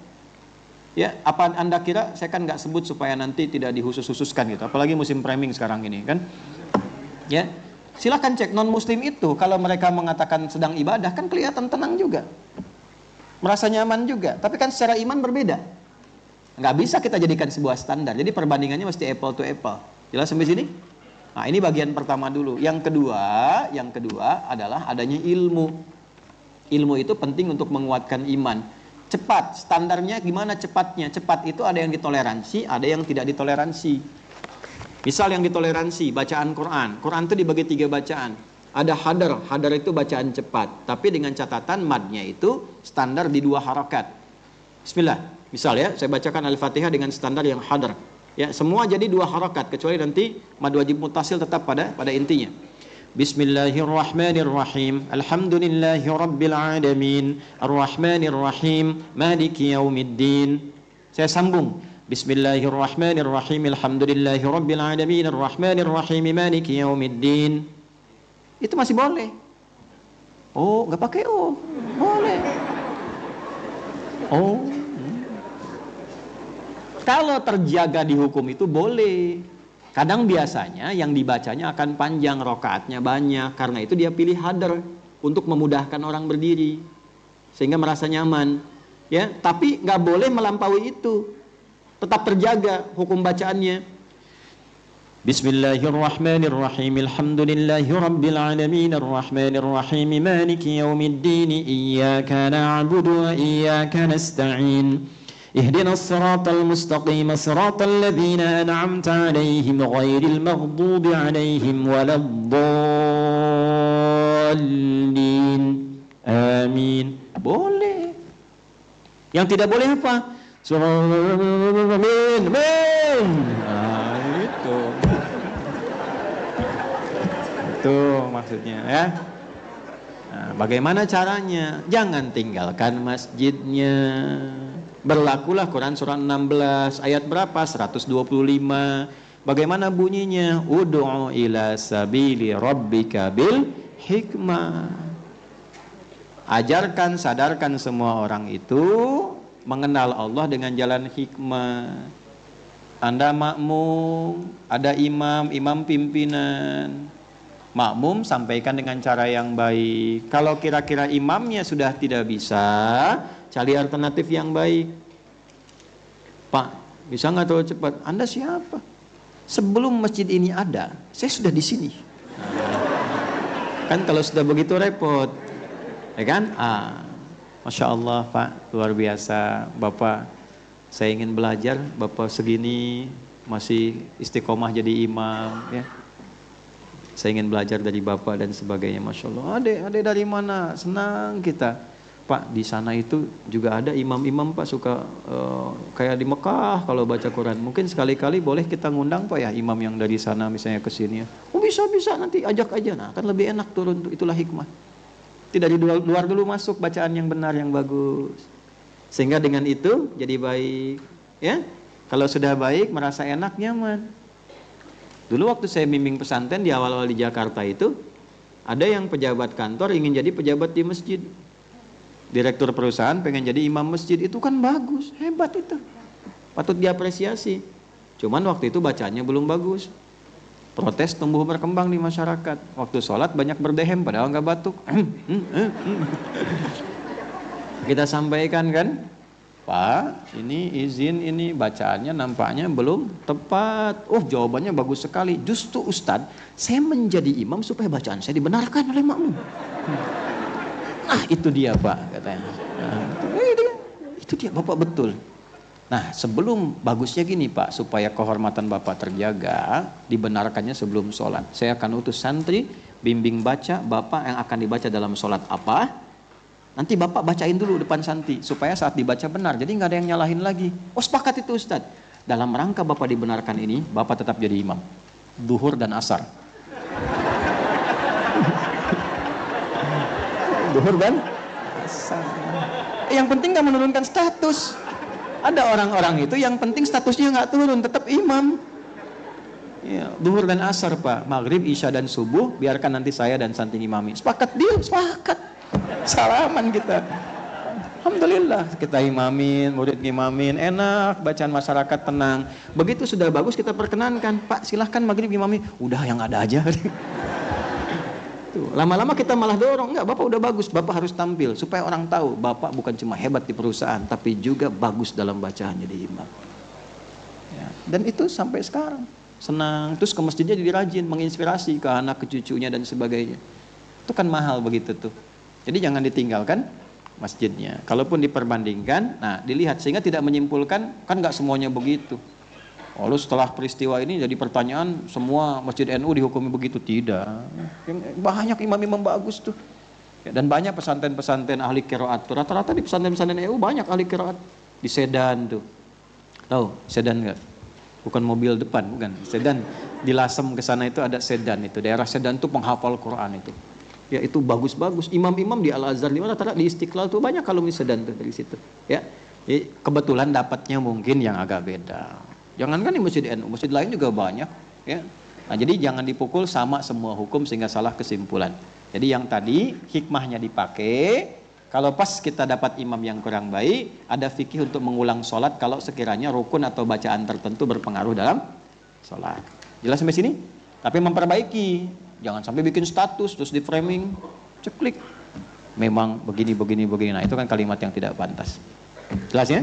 Ya, apa Anda kira saya kan nggak sebut supaya nanti tidak dihusus-hususkan gitu. Apalagi musim framing sekarang ini kan. Ya, silakan cek non Muslim itu kalau mereka mengatakan sedang ibadah kan kelihatan tenang juga, merasa nyaman juga. Tapi kan secara iman berbeda. Nggak bisa kita jadikan sebuah standar. Jadi perbandingannya mesti apple to apple. Jelas sampai sini? Nah, ini bagian pertama dulu. Yang kedua adalah adanya ilmu. Ilmu itu penting untuk menguatkan iman. Cepat, standarnya gimana cepatnya? Cepat itu ada yang ditoleransi, ada yang tidak ditoleransi. Misal yang ditoleransi, bacaan Quran. Quran itu dibagi 3 bacaan. Ada hadar itu bacaan cepat. Tapi dengan catatan madnya itu standar di 2 harakat. Bismillah. Misal ya, saya bacakan Al-Fatihah dengan standar yang hadar. Ya, semua jadi 2 harakat, kecuali nanti mad wajib muttasil tetap pada intinya. Bismillahirrahmanirrahim. Alhamdulillahi rabbil alamin. Arrahmanirrahim. Maliki yaumiddin. Saya sambung. Bismillahirrahmanirrahim. Alhamdulillahi rabbil alamin. Arrahmanirrahim. Maliki yaumiddin. Itu masih boleh. Oh, enggak pakai oh. Boleh. Oh. Kalau terjaga di hukum itu boleh. Kadang biasanya yang dibacanya akan panjang, rokaatnya banyak. Karena itu dia pilih hadar untuk memudahkan orang berdiri, sehingga merasa nyaman. Ya, tapi nggak boleh melampaui itu. Tetap terjaga hukum bacaannya. Bismillahirrahmanirrahim. Alhamdulillahi rabbil alamin. Arrahmanirrahim. Maliki yaumiddin. Iyyaka na'budu wa iyyaka nasta'in. اهدنا الصراط المستقيم صراط الذين أنعمت عليهم غير المغضوب عليهم ولا الضالين آمين. Boleh. Yang tidak boleh apa? Amin. Nah, itu maksudnya ya. Nah, bagaimana caranya? Jangan tinggalkan masjidnya. Berlakulah Quran surah 16 ayat berapa? 125. Bagaimana bunyinya? Ud'u ila sabili rabbika bil hikmah. Ajarkan, sadarkan semua orang itu mengenal Allah dengan jalan hikmah. Anda makmum, ada imam pimpinan. Makmum sampaikan dengan cara yang baik. Kalau kira-kira imamnya sudah tidak bisa, cari alternatif yang baik. Pak, bisa nggak terlalu cepat? Anda siapa? Sebelum masjid ini ada, saya sudah di sini. Kan kalau sudah begitu repot, ya kan? Masya Allah Pak, luar biasa. Bapak, saya ingin belajar. Bapak segini masih istiqomah jadi imam, ya. Saya ingin belajar dari Bapak dan sebagainya. Masya Allah. Adek dari mana? Senang kita. Pak, di sana itu juga ada imam-imam Pak suka kayak di Mekah kalau baca Quran. Mungkin sekali-kali boleh kita ngundang Pak ya imam yang dari sana misalnya ke sini. Oh bisa nanti ajak aja. Nah kan lebih enak turun, itulah hikmah. Tidak di luar dulu masuk bacaan yang benar yang bagus. Sehingga dengan itu jadi baik. Ya, kalau sudah baik merasa enak nyaman. Dulu waktu saya bimbing pesantren di awal-awal di Jakarta itu, ada yang pejabat kantor ingin jadi pejabat di masjid. Direktur perusahaan pengen jadi imam masjid, itu kan bagus, hebat itu. patut diapresiasi. Cuman waktu itu bacaannya belum bagus. Protes tumbuh berkembang di masyarakat. Waktu sholat banyak berdehem padahal nggak batuk. Kita sampaikan kan, Pak, ini izin, ini bacaannya nampaknya belum tepat. Oh, jawabannya bagus sekali. Justru Ustadz, saya menjadi imam supaya bacaan saya dibenarkan oleh makmum. Nah, itu dia Pak, katanya. Nah, itu dia Bapak betul. Nah, sebelum bagusnya gini Pak, supaya kehormatan Bapak terjaga, dibenarkannya sebelum sholat. Saya akan utus santri, bimbing baca Bapak yang akan dibaca dalam sholat apa. Nanti Bapak bacain dulu depan santri, supaya saat dibaca benar. Jadi nggak ada yang nyalahin lagi. Oh, sepakat itu Ustadz. Dalam rangka Bapak dibenarkan ini, Bapak tetap jadi imam. Duhur dan asar. Duhur dan asar. Yang penting nggak menurunkan status. Ada orang-orang itu yang penting statusnya nggak turun, tetap imam. Ya, duhur dan asar Pak, maghrib, isya dan subuh, biarkan nanti saya dan santri imami. Sepakat deal, sepakat. Salaman kita. Alhamdulillah kita imamin, murid imamin, enak, bacaan masyarakat tenang. Begitu sudah bagus kita perkenankan, Pak silahkan maghrib imami. Udah yang ada aja. Lama-lama kita malah dorong, enggak Bapak udah bagus, Bapak harus tampil supaya orang tahu Bapak bukan cuma hebat di perusahaan tapi juga bagus dalam bacaan jadi imam. Ya, dan itu sampai sekarang senang, terus ke masjidnya jadi rajin, menginspirasi ke anak, ke cucunya dan sebagainya. Itu kan mahal begitu tuh. Jadi jangan ditinggalkan masjidnya. Kalaupun diperbandingkan, nah dilihat sehingga tidak menyimpulkan kan nggak semuanya begitu. Lalu setelah peristiwa ini jadi pertanyaan, semua masjid NU dihukumi begitu? Tidak. Banyak imam-imam bagus tuh. Dan banyak pesantren-pesantren ahli qiraat. Rata-rata di pesantren-pesantren NU banyak ahli qiraat. Di Sedan tuh. Tahu Sedan enggak? Bukan mobil depan, bukan. Sedan di Lasem ke sana itu ada Sedan itu. Daerah Sedan tuh penghafal Quran itu. Ya itu bagus-bagus. Imam-imam di Al-Azhar di mana? Di Istiqlal tuh banyak alumni Sedan tuh dari situ. Ya. Jadi, kebetulan dapatnya mungkin yang agak beda. Jangankan di masjid NU, masjid lain juga banyak, ya. Nah, jadi jangan dipukul sama semua hukum sehingga salah kesimpulan. Jadi yang tadi hikmahnya dipakai, kalau pas kita dapat imam yang kurang baik, ada fikih untuk mengulang sholat kalau sekiranya rukun atau bacaan tertentu berpengaruh dalam sholat. Jelas sampai sini? Tapi memperbaiki, jangan sampai bikin status terus di framing, ceklik. Memang begini. Nah itu kan kalimat yang tidak pantas. Jelas ya?